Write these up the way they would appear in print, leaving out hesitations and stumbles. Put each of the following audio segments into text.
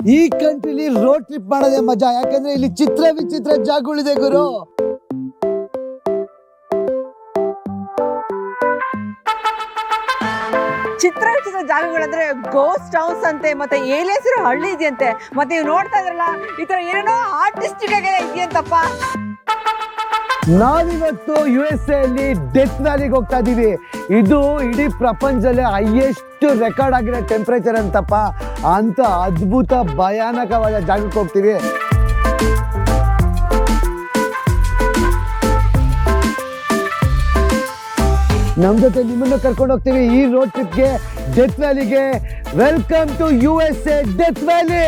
ಈ ಕಂಟ್ರಿಲಿ road trip ಮಾಡೋದೇ ಮಜಾ, ಯಾಕಂದ್ರೆ ಇಲ್ಲಿ ಚಿತ್ರ ವಿಚಿತ್ರ ಜಾಗಗಳಿದೆ ಗುರು. ಚಿತ್ರ ವಿಚಿತ್ರ ಜಾಗಗಳಂದ್ರೆ ಗೋಸ್ಟ್ ಹೌಸ್ ಅಂತೆ, ಮತ್ತೆ ಏಲಿಯನ್ಸ್ ಇರೋ ಹಳ್ಳಿ ಇದೆಯಂತೆ, ಮತ್ತೆ ನೀವು ನೋಡ್ತಾ ಇದ್ರಲ್ಲ ಈ ತರ ಏನೇನೋ ಆರ್ಟಿಸ್ಟಿಕ್ ಆಗಿ ಇದೆಯಂತಪ್ಪ. ನಾವಿವತ್ತು USA ಅಲ್ಲಿ ಡೆತ್ ವ್ಯಾಲಿಗೆ ಹೋಗ್ತಾ ಇದೀವಿ. ಇದು ಇಡೀ ಪ್ರಪಂಚದಲ್ಲೇ ಹೈಯೆಸ್ಟ್ ರೆಕಾರ್ಡ್ ಆಗಿರೋ ಟೆಂಪರೇಚರ್ ಅಂತಪ್ಪ. ಅಂತ ಅದ್ಭುತ ಭಯಾನಕವಾದ ಜಾಗಕ್ಕೆ ಹೋಗ್ತೀವಿ. ನಮ್ ಜೊತೆ ನಿಮ್ಮನ್ನು ಕರ್ಕೊಂಡು ಹೋಗ್ತೀವಿ ಈ ರೋಡ್ ಟ್ರಿಪ್ಗೆ, ಡೆತ್ ವ್ಯಾಲಿಗೆ. Welcome to USA Death Valley.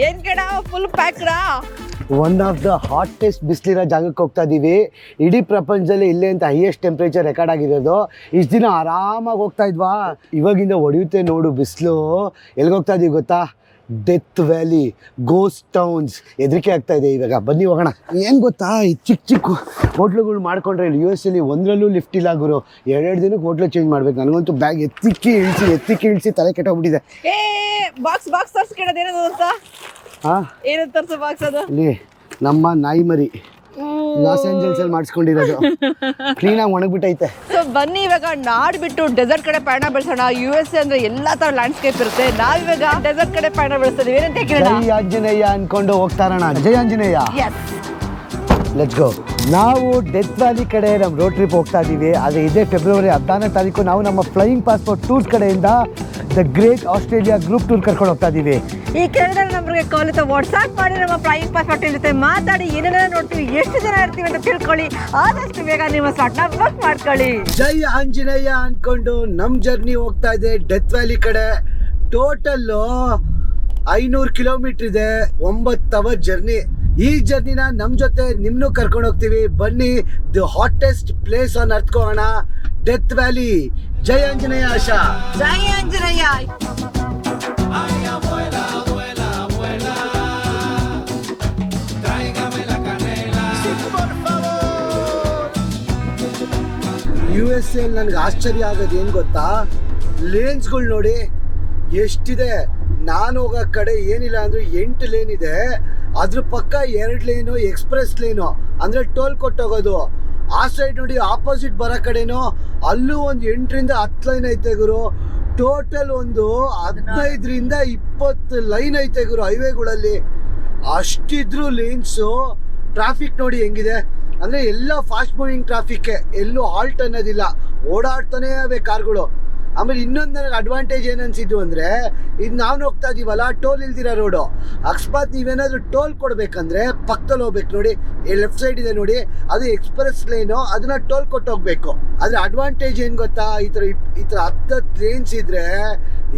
ಏನ್ ಕಣ ಫುಲ್ ಪ್ಯಾಕ್ಡಾ? ಒನ್ ಆಫ್ ದ ಹಾಟೆಸ್ಟ್ ಬಿಸಿಲಿರೋ ಜಾಗಕ್ಕೆ ಹೋಗ್ತಾ ಇದ್ದೀವಿ. ಇಡೀ ಪ್ರಪಂಚದಲ್ಲಿ ಇಲ್ಲೇ ಅಂತ ಹೈಯೆಸ್ಟ್ ಟೆಂಪ್ರೇಚರ್ ರೆಕಾರ್ಡ್ ಆಗಿರೋದು. ಇಷ್ಟು ದಿನ ಆರಾಮಾಗಿ ಹೋಗ್ತಾ ಇದ್ವಾ, ಇವಾಗಿಂದ ಹೊಡೆಯುತ್ತೆ ನೋಡು ಬಿಸಿಲು. ಎಲ್ಲಿಗೆ ಹೋಗ್ತಾ ಇದೀವಿ ಗೊತ್ತಾ? Death valley, ghost towns. ಹೆದರಿಕೆ ಆಗ್ತಾ ಇದೆ ಇವಾಗ. ಬನ್ನಿ ಹೋಗೋಣ. ಏನು ಗೊತ್ತಾ, ಈ ಚಿಕ್ಕ ಚಿಕ್ಕ ಹೋಟ್ಲುಗಳು ಮಾಡ್ಕೊಂಡ್ರೆ ಇಲ್ಲಿ US ಅಲ್ಲಿ ಒಂದರಲ್ಲೂ ಲಿಫ್ಟ್ ಇಲ್ಲ ಗುರು. ಎರಡೆರಡು ದಿನಕ್ಕೆ ಹೋಟ್ಲು ಚೇಂಜ್ ಮಾಡ್ಬೇಕು. ನನಗಂತೂ ಬ್ಯಾಗ್ ಎತ್ತಿಕ್ಕಿ ಇಳಿಸಿ ತಲೆ ಕೆಟ್ಟೋಗ್ಬಿಟ್ಟಿದೆ. ಬಾಕ್ಸ್ ತರ್ಸ್ಕೊಳ್ಳೋದು ಏನದು ಅಂತ? ಏನಂತ ತರ್ಸೋ ಬಾಕ್ಸ್ ಅದು? ಇಲ್ಲಿ ನಮ್ಮ ನಾಯಿ ಮರಿ ಲಾಸ್ ಏಂಜಲ್ಸ್ ಅಲ್ಲಿ ಮಾಡಿಸ್ಕೊಂಡಿರೋದು ಕ್ಲೀನಾಗಿ ಒಣಗ್ಬಿಟ್ಟೈತೆ. ಸೊ ಬನ್ನಿ ಇವಾಗ ನಾಡ್ ಬಿಟ್ಟು ಡೆಸರ್ಟ್ ಕಡೆ ಪಯಣ ಬೆಳೆಸೋಣ. USA ಅಂದ್ರೆ ಎಲ್ಲಾ ತರ ಲ್ಯಾಂಡ್ಸ್ಕೇಪ್ ಇರುತ್ತೆ, ನಾವಿವಾಗ ಡೆಸರ್ಟ್ ಕಡೆ ಪಯಣ ಬೆಳೆಸ್ತೀವಿ. ಏನಂತ ಕೇಳೋಣ? ಜೈ ಆಂಜನೇಯ ಅನ್ಕೊಂಡು ಹೋಗ್ತಾ ಇರೋಣ. ಜೈ ಆಂಜನೇಯ, ಲೆಟ್ಸ್ ಗೋ. ನಾವು ಡೆತ್ ವ್ಯಾಲಿ ಕಡೆ ನಮ್ಮ ರೋಡ್ ಟ್ರಿಪ್ ಹೋಗ್ತಾ ಇದ್ದೀವಿ. ಆದರೆ ಇದೇ ಫೆಬ್ರವರಿ 14ನೇ ತಾರೀಕು ನಾವು ನಮ್ಮ ಫ್ಲೈಯಿಂಗ್ ಪಾಸ್ಪೋರ್ಟ್ ಟೂರ್ಸ್ ಕಡೆಯಿಂದ the great Australia group tour ಕರ್ಕೊಂಡು ಹೋಗ್ತಾ ಇದ್ದೀವಿ. ಈ ಕೇಳಿದ್ರೆ ನಮಗೆ ಕಾಲ್ ಅಥವಾ ವಾಟ್ಸ್ಆ್ಯಪ್ ಮಾಡಿ ನಮ್ಮ ಫ್ಲೈಯಿಂಗ್ ಪಾಸ್ಪೋರ್ಟ್ ಜೊತೆ ಮಾತಾಡಿ ಏನೇನೋ ನೋಡ್ತೀವಿ, ಎಷ್ಟು ಜನ ಇರ್ತೀವಿ ಅಂತ ತಿಳ್ಕೊಳ್ಳಿ. ಆದಷ್ಟು ಬೇಗ ನಿಮ್ಮ ಸ್ಲಾಟ್ನ ಬುಕ್ ಮಾಡ್ಕೊಳ್ಳಿ. ಜೈ ಆಂಜನೇಯ ಅನ್ಕೊಂಡು ನಮ್ಮ ಜರ್ನಿ ಹೋಗ್ತಾ ಇದೆ ಡೆತ್ ವ್ಯಾಲಿ ಕಡೆ. ಟೋಟಲ್ಲು 500 ಕಿಲೋಮೀಟರ್ ಇದೆ, 9 ಅವರ್ ಜರ್ನಿ. ಈ ಜರ್ನಿನ ನಮ್ಮ ಜೊತೆ ನಿಮ್ಮನ್ನು ಕರ್ಕೊಂಡು ಹೋಗ್ತೀವಿ. ಬನ್ನಿ, the hottest place on earth ಹೋಗೋಣ, ಡೆತ್ ವ್ಯಾಲಿ. ಜೈ ಆಂಜನೇಯ ಆಶಾ. ಜೈ ಆಂಜನೇಯ. USA ಅಲ್ಲಿ ನನಗೆ ಆಶ್ಚರ್ಯ ಆಗೋದು ಏನು ಗೊತ್ತಾ, ಲೇನ್ಸ್ಗಳು ನೋಡಿ ಎಷ್ಟಿದೆ. ನಾನು ಹೋಗೋ ಕಡೆ ಏನಿಲ್ಲ ಅಂದರೆ 8 ಲೇನ್ ಇದೆ. ಅದ್ರ ಪಕ್ಕ 2 ಲೇನು ಎಕ್ಸ್ಪ್ರೆಸ್ ಲೇನು, ಅಂದರೆ ಟೋಲ್ ಕೊಟ್ಟೋಗೋದು. ಆ ಸೈಡ್ ನೋಡಿ ಆಪೋಸಿಟ್ ಬರೋ ಕಡೆನೋ ಅಲ್ಲೂ ಒಂದು 8ರಿಂದ 10 ಲೈನ್ ಐತೆ ಗುರು. ಟೋಟಲ್ ಒಂದು 15ರಿಂದ 20 ಲೈನ್ ಐತೆ ಗುರು ಹೈವೇಗಳಲ್ಲಿ. ಅಷ್ಟಿದ್ರು ಲೇನ್ಸು. ಟ್ರಾಫಿಕ್ ನೋಡಿ ಹೆಂಗಿದೆ ಅಂದರೆ ಎಲ್ಲ ಫಾಸ್ಟ್ ಮೂವಿಂಗ್ ಟ್ರಾಫಿಕ್ಕೆ, ಎಲ್ಲೂ ಹಾಲ್ಟ್ ಅನ್ನೋದಿಲ್ಲ, ಓಡಾಡ್ತಾನೇ ಇವೆ ಕಾರ್ಗಳು. ಆಮೇಲೆ ಇನ್ನೊಂದು ನನಗೆ ಅಡ್ವಾಂಟೇಜ್ ಏನು ಅನಿಸಿದ್ದು ಅಂದರೆ, ಇದು ನಾವು ಹೋಗ್ತಾ ಇದೀವಲ್ಲ ಟೋಲ್ ಇಲ್ದಿರೋ ರೋಡು. ಅಕಸ್ಮಾತ್ ನೀವೇನಾದರೂ ಟೋಲ್ ಕೊಡಬೇಕಂದ್ರೆ ಪಕ್ಕದಲ್ಲಿ ಹೋಗ್ಬೇಕು. ನೋಡಿ ಲೆಫ್ಟ್ ಸೈಡ್ ಇದೆ ನೋಡಿ, ಅದು ಎಕ್ಸ್ಪ್ರೆಸ್ ಲೈನು, ಅದನ್ನ ಟೋಲ್ ಕೊಟ್ಟು ಹೋಗ್ಬೇಕು. ಆದರೆ ಅಡ್ವಾಂಟೇಜ್ ಏನು ಗೊತ್ತಾ, ಈ ಥರ 10 ಲೇನ್ಸ್ ಇದ್ರೆ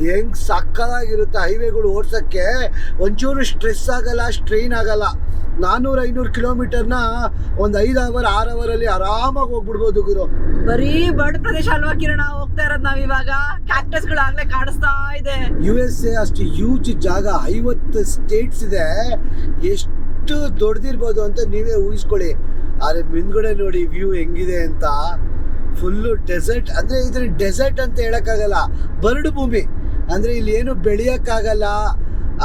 ಹೆಂಗೆ ಸಕ್ಕದಾಗಿರುತ್ತೆ ಹೈವೇಗಳು ಓಡ್ಸೋಕ್ಕೆ. ಒಂಚೂರು ಸ್ಟ್ರೆಸ್ ಆಗಲ್ಲ, ಸ್ಟ್ರೈನ್ ಆಗಲ್ಲ. 400-500 ಕಿಲೋಮೀಟರ್ನ ಒಂದು 5 ಅವರ್ 6 ಅವರಲ್ಲಿ ಆರಾಮಾಗಿ ಹೋಗ್ಬಿಡ್ಬೋದು ಗುರು. ಬರೀ ಬರಡು ಪ್ರದೇಶ ಅಲ್ವಾ ಕಿರಣ ಹೋಗ್ತಾ ಇರೋದು ನಾವು ಇವಾಗ? ಕ್ಯಾಕ್ಟಸ್ ಗಳು ಆಗ್ಲೇ ಕಾಣಿಸ್ತಾ ಇದೆ. USA ಅಷ್ಟು ಹ್ಯೂಜ್ ಜಾಗ, 50 ಸ್ಟೇಟ್ಸ್ ಇದೆ. ಎಷ್ಟು ದೊಡ್ಡದಿರ್ಬೋದು ಅಂತ ನೀವೇ ಊಹಿಸ್ಕೊಳ್ಳಿ. ಆದರೆ ಮುಂದ್ಗಡೆ ನೋಡಿ ವ್ಯೂ ಹೆಂಗಿದೆ ಅಂತ. Full desert. ಅಂದರೆ ಇದನ್ನ ಡೆಸರ್ಟ್ ಅಂತ ಹೇಳೋಕ್ಕಾಗಲ್ಲ, ಬರಡು ಭೂಮಿ. ಅಂದರೆ ಇಲ್ಲಿ ಏನು ಬೆಳೆಯೋಕ್ಕಾಗಲ್ಲ,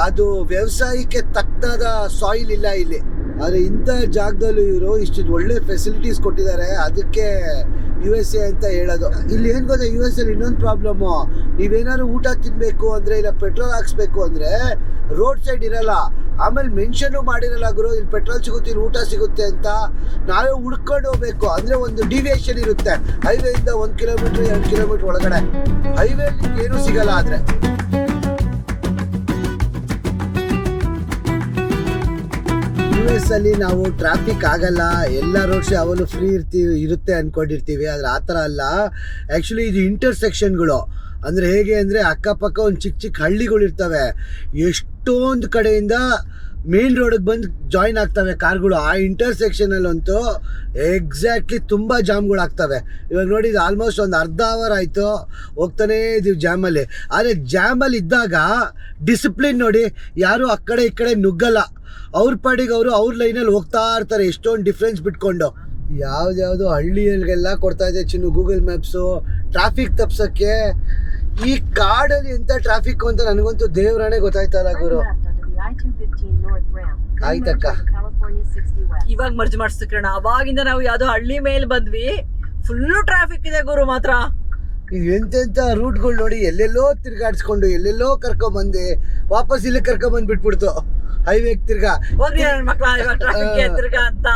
ಅದು ವ್ಯವಸಾಯಕ್ಕೆ ತಕ್ಕನಾದ ಸಾಯಿಲ್ ಇಲ್ಲ ಇಲ್ಲಿ. ಆದರೆ ಇಂಥ ಜಾಗದಲ್ಲೂ ಇವರು ಇಷ್ಟು ಒಳ್ಳೆ ಫೆಸಿಲಿಟೀಸ್ ಕೊಟ್ಟಿದ್ದಾರೆ, ಅದಕ್ಕೆ USA ಅಂತ ಹೇಳೋದು. ಇಲ್ಲಿ ಏನು ಗೊತ್ತಾ, US ಅಲ್ಲಿ ಇನ್ನೊಂದು ಪ್ರಾಬ್ಲಮ್ಮು, ನೀವೇನಾದ್ರು ಊಟ ತಿನ್ನಬೇಕು ಅಂದರೆ ಇಲ್ಲ ಪೆಟ್ರೋಲ್ ಹಾಕ್ಸ್ಬೇಕು ಅಂದರೆ ರೋಡ್ ಸೈಡ್ ಇರಲ್ಲ. ಆಮೇಲೆ ಮೆನ್ಷನ್ನು ಮಾಡಿರಲ್ಲ ಗುರು, ಇಲ್ಲಿ ಪೆಟ್ರೋಲ್ ಸಿಗುತ್ತೆ, ಇಲ್ಲಿ ಊಟ ಸಿಗುತ್ತೆ ಅಂತ. ನಾವೇ ಹುಡ್ಕೊಂಡು ಹೋಗ್ಬೇಕು. ಅಂದರೆ ಒಂದು ಡಿವಿಯೇಷನ್ ಇರುತ್ತೆ ಹೈವೇಯಿಂದ 1 ಕಿಲೋಮೀಟ್ರ್ 2 ಕಿಲೋಮೀಟ್ರ್ ಒಳಗಡೆ. ಹೈವೇಲಿ ಏನೂ ಸಿಗಲ್ಲ. ಆದರೆ US ಅಲ್ಲಿ ನಾವು ಟ್ರಾಫಿಕ್ ಆಗಲ್ಲ, ಎಲ್ಲ ರೋಡ್ಸ್ ಯಾವಾಗಲೂ ಫ್ರೀ ಇರುತ್ತೆ ಅಂದ್ಕೊಂಡಿರ್ತೀವಿ. ಆದರೆ ಆ ಥರ ಅಲ್ಲ. ಆ್ಯಕ್ಚುಲಿ ಇದು ಇಂಟರ್ಸೆಕ್ಷನ್ಗಳು. ಅಂದರೆ ಹೇಗೆ ಅಂದರೆ ಅಕ್ಕಪಕ್ಕ ಒಂದು ಚಿಕ್ಕ ಚಿಕ್ಕ ಹಳ್ಳಿಗಳು ಇರ್ತವೆ. ಎಷ್ಟೊಂದು ಕಡೆಯಿಂದ ಮೇನ್ ರೋಡಿಗೆ ಬಂದು ಜಾಯಿನ್ ಆಗ್ತವೆ ಕಾರ್ಗಳು. ಆ ಇಂಟರ್ಸೆಕ್ಷನಲ್ಲಂತೂ ಎಕ್ಸಾಕ್ಟ್ಲಿ ತುಂಬ ಜಾಮ್ಗಳಾಗ್ತವೆ. ಇವಾಗ ನೋಡಿ, ಇದು ಆಲ್ಮೋಸ್ಟ್ ಒಂದು ಅರ್ಧ ಅವರ್ ಆಯಿತು ಹೋಗ್ತಾನೇ ಇದೀವಿ ಜಾಮಲ್ಲಿ. ಆದರೆ ಜಾಮಲ್ಲಿ ಇದ್ದಾಗ ಡಿಸಿಪ್ಲಿನ್ ನೋಡಿ, ಯಾರು ಆ ಕಡೆ ಈ ಕಡೆ ನುಗ್ಗಲ್ಲ. ಅವ್ರ ಪಾಡಿಗೆ ಅವರು ಅವ್ರ ಲೈನಲ್ಲಿ ಹೋಗ್ತಾ ಇರ್ತಾರೆ, ಎಷ್ಟೊಂದು ಡಿಫ್ರೆನ್ಸ್ ಬಿಟ್ಕೊಂಡು. ಯಾವ್ದ್ಯಾವ್ದು ಹಳ್ಳಿಗಳಿಗೆಲ್ಲ ಕೊಡ್ತಾ ಇದೆ ಚಿನ್ನು ಗೂಗಲ್ ಮ್ಯಾಪ್ಸು ಟ್ರಾಫಿಕ್ ತಪ್ಸಕ್ಕೆ. ಈ ಕಾಡಲ್ಲಿ ಎಂತ ಟ್ರಾಫಿಕ್ ಅಂತ ನನಗಂತೂ ದೇವ್ರಾಣೆ ಗೊತ್ತಾಯ್ತಲ್ಲ ಗುರು. ಆಯ್ತಕ್ಕ, ಇವಾಗ ಮರ್ಜ್ ಮಾಡಿಸ್ತು ಕಿರಣ. ಅವಾಗಿಂದ ನಾವು ಯಾವ್ದೋ ಹಳ್ಳಿ ಮೇಲೆ ಬಂದ್ವಿ, ಫುಲ್ಲು ಟ್ರಾಫಿಕ್ ಇದೆ ಗುರು ಮಾತ್ರ. ಎಂತೆಂತ ರೂಟ್ಗಳು ನೋಡಿ, ಎಲ್ಲೆಲ್ಲೋ ತಿರ್ಗಾಡ್ಸ್ಕೊಂಡು ಎಲ್ಲೆಲ್ಲೋ ಕರ್ಕೊಂಬಂದೆ, ವಾಪಸ್ ಇಲ್ಲಿ ಕರ್ಕೊಂಬಂದ್ ಬಿಟ್ಬಿಡ್ತು ಹೈವೇಗ್ ತಿರ್ಗಾ. ಹೋಗ್ರಿ ನನ್ನ ಮಕ್ಳ ಇವಾಗ ಟ್ರಾಫಿಕ್ ತಿರ್ಗಾ ಅಂತ.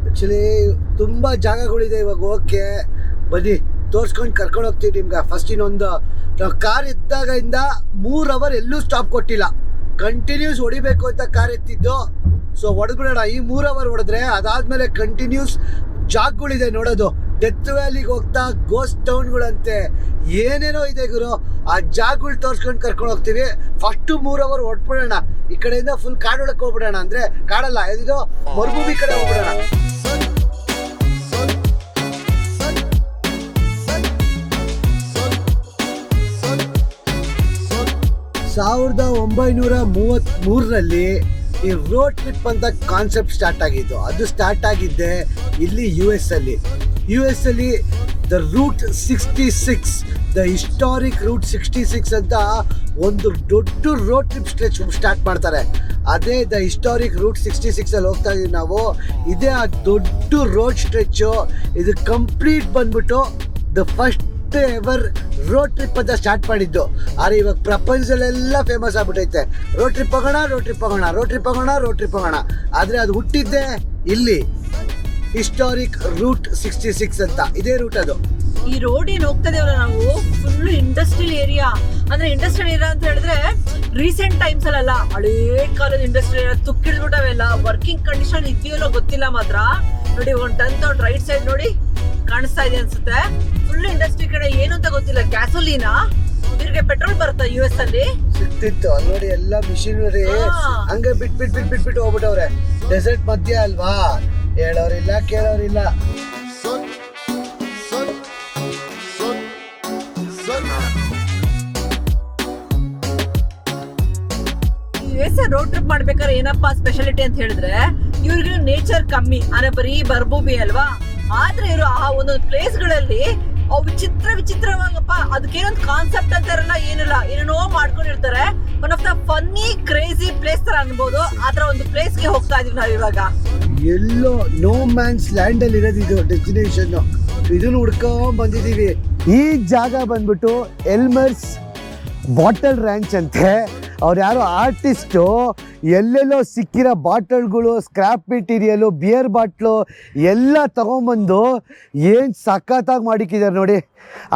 ಆಕ್ಚುಲಿ ತುಂಬಾ ಜಾಗಗಳಿದೆ ಇವಾಗ ಓಕೆ, ಬನ್ನಿ ತೋರ್ಸ್ಕೊಂಡು ಕರ್ಕೊಂಡು ಹೋಗ್ತೀವಿ ನಿಮ್ಗೆ. ಫಸ್ಟ್ ಇನ್ನೊಂದು ನಾವು ಕಾರ್ ಎದ್ದಾಗ 3 ಅವರ್ ಎಲ್ಲೂ ಸ್ಟಾಪ್ ಕೊಟ್ಟಿಲ್ಲ, ಕಂಟಿನ್ಯೂಸ್ ಹೊಡಿಬೇಕು ಅಂತ ಕಾರ್ ಎತ್ತಿದ್ದು. ಸೊ ಹೊಡೆದ್ಬಿಡೋಣ, ಈ 3 ಅವರ್ ಹೊಡೆದ್ರೆ ಅದಾದ್ಮೇಲೆ ಕಂಟಿನ್ಯೂಸ್ ಜಾಗಗಳಿದೆ ನೋಡೋದು. ಡೆತ್ ವ್ಯಾಲಿಗೆ ಹೋಗ್ತಾ ಗೋಸ್ಟ್ ಟೌನ್ಗಳಂತೆ ಏನೇನೋ ಇದೆ ಗುರು. ಆ ಜಾಗಗಳು ತೋರ್ಸ್ಕೊಂಡು ಕರ್ಕೊಂಡು ಹೋಗ್ತೀವಿ. ಫಸ್ಟು 3 ಅವರ್ ಹೊಡ್ಬಿಡೋಣ, ಈ ಕಡೆಯಿಂದ ಫುಲ್ ಕಾಡೊಳಕ್ಕೆ ಹೋಗ್ಬಿಡೋಣ. ಅಂದ್ರೆ ಕಾಡಲ್ಲ, ಇದು ಮರುಭೂಮಿ ಕಡೆ ಹೋಗ್ಬಿಡೋಣ. 1933ರಲ್ಲಿ ಈ ರೋಡ್ ಟ್ರಿಪ್ ಅಂತ ಕಾನ್ಸೆಪ್ಟ್ ಸ್ಟಾರ್ಟ್ ಆಗಿದ್ದು. ಅದು ಸ್ಟಾರ್ಟ್ ಆಗಿದ್ದೆ ಇಲ್ಲಿ US ಅಲ್ಲಿ the route 66, the historic route 66 ಅಂತ ಒಂದು ದೊಡ್ಡ ರೋಡ್ ಟ್ರಿಪ್ ಸ್ಟ್ರೆಚ್ ಸ್ಟಾರ್ಟ್ ಮಾಡ್ತಾರೆ. ಅದೇ ದ ಹಿಸ್ಟಾರಿಕ್ ರೂಟ್ 66 ಅಲ್ಲಿ ಹೋಗ್ತಾ ಇದೀವಿ ನಾವು. ಇದೇ ಆ ದೊಡ್ಡ ರೋಡ್ ಸ್ಟ್ರೆಚ್ಚು. ಇದು ಕಂಪ್ಲೀಟ್ ಬಂದ್ಬಿಟ್ಟು the first ever road trip ಅಂತ ಸ್ಟಾರ್ಟ್ ಮಾಡಿದ್ದು. ಆದರೆ ಇವಾಗ ಪ್ರಪಂಚದಲ್ಲೆಲ್ಲ ಫೇಮಸ್ ಆಗ್ಬಿಟ್ಟೈತೆ. ರೋಡ್ ಟ್ರಿಪ್ ಹೋಗೋಣ, ರೋಡ್ ಟ್ರಿಪ್ ಹೋಗೋಣ, ರೋಡ್ ಟ್ರಿಪ್ ಹೋಗೋಣ, ರೋಡ್ ಟ್ರಿಪ್ ಹೋಗೋಣ. ಆದರೆ ಅದು ಹುಟ್ಟಿದ್ದೆ ಇಲ್ಲಿ, ಹಿಸ್ಟಾರಿಕ್ ರೂಟ್ 66 ಅಂತ. ಇದೇ ರೂಟ್ ಅದು. ಈ ರೋಡ್ ಏನ್ ಹೋಗ್ತಾ ಇದೀವಲ್ಲ ನಾವು, ಫುಲ್ ಇಂಡಸ್ಟ್ರಿಯಲ್ ಏರಿಯಾ. ಅಂದ್ರೆ ಇಂಡಸ್ಟ್ರಿಯಲ್ ಏರಿಯಾ ಅಂತ ಹೇಳಿದ್ರೆ ರೀಸೆಂಟ್ ಟೈಮ್ಸ್ ಅಲ್ಲ, ಹಳೇ ಕಾಲದ ಇಂಡಸ್ಟ್ರಿಯಲ್ ಏರಿಯಾ ತುಕ್ಕಿಡ್ಬಿಟ್ಟವೆಲ್ಲ. ವರ್ಕಿಂಗ್ ಕಂಡೀಷನ್ ಇದೆಯಲ್ಲೋ ಗೊತ್ತಿಲ್ಲ ಮಾತ್ರ. ನೋಡಿ ಒಂದು ರೈಟ್ ಸೈಡ್ ನೋಡಿ ಕಾಣಿಸ್ತಾ ಇದೆ ಅನ್ಸುತ್ತೆ. ಫುಲ್ ಇಂಡಸ್ಟ್ರಿ ಕಡೆ ಏನು ಅಂತ ಗೊತ್ತಿಲ್ಲ. ಗ್ಯಾಸೋಲಿನಾ ಇವ್ರಿಗೆ ಪೆಟ್ರೋಲ್ ಬರುತ್ತಾ US ಅಲ್ಲಿ ಸಿಕ್ತಿತ್ತು. ಅಲ್ಲಿ ನೋಡಿ ಎಲ್ಲ ಮಿಷಿನರಿ ಹಂಗೆ ಬಿಟ್ಬಿಟ್ಟು ಹೋಗ್ಬಿಟ್ಟವ್ರೆ. ಡೆಸರ್ಟ್ ಮಧ್ಯ ಅಲ್ವಾ, ಹೇಳೋರಿಲ್ಲ ಕೇಳೋರಿಲ್ಲ. US ರೋಡ್ ಟ್ರಿಪ್ ಮಾಡ್ಬೇಕಾದ್ರೆ ಏನಪ್ಪಾ ಸ್ಪೆಷಾಲಿಟಿ ಅಂತ ಹೇಳಿದ್ರೆ, ಇವ್ರಿಗೆ ನೇಚರ್ ಕಮ್ಮಿ, ಅಂದ್ರೆ ಬರೀ ಬರ್ಭೂಮಿ ಅಲ್ವಾ. ಆದ್ರೆ ಇವರು ಆ ಒಂದೊಂದು ಪ್ಲೇಸ್ ಗಳಲ್ಲಿ ವಿಚಿತ್ರವಾಗಪ್ಪ, ಅದಕ್ಕೇನೊಂದು ಕಾನ್ಸೆಪ್ಟ್ ಅಂತ ಇರಲ್ಲ, ಏನಿಲ್ಲ, ಏನೇನೋ ಮಾಡ್ಕೊಂಡಿರ್ತಾರೆ. One of the funny crazy place ತರ ಅನ್ಬೋದು. ಆತರ ಒಂದು ಪ್ಲೇಸ್ ಗೆ ಹೋಗ್ತಾ ಇದೀವಿ ನಾವು ಇವಾಗ. ಎಲ್ಲೋ ನೋ ಮ್ಯಾನ್ಸ್ ಲ್ಯಾಂಡ್ ಅಲ್ಲಿ ಇರೋದು ಇದು ಡೆಸ್ಟಿನೇಷನ್. ಇದನ್ನು ಹುಡ್ಕೊಂಡ್ ಬಂದಿದೀವಿ. ಈ ಜಾಗ ಬಂದ್ಬಿಟ್ಟು ಎಲ್ಮರ್ಸ್ ಬಾಟಲ್ ರ್ಯಾಂಚ್ ಅಂತೆ. ಅವ್ರು ಯಾರೋ ಆರ್ಟಿಸ್ಟು ಎಲ್ಲೆಲ್ಲೋ ಸಿಕ್ಕಿರೋ ಬಾಟಲ್ಗಳು, ಸ್ಕ್ರ್ಯಾಪ್ ಮೆಟೀರಿಯಲು, ಬಿಯರ್ ಬಾಟ್ಲು ಎಲ್ಲ ತಗೊಂಬಂದು ಏನು ಸಖತ್ತಾಗಿ ಮಾಡಿಕ್ಕಿದ್ದಾರೆ ನೋಡಿ.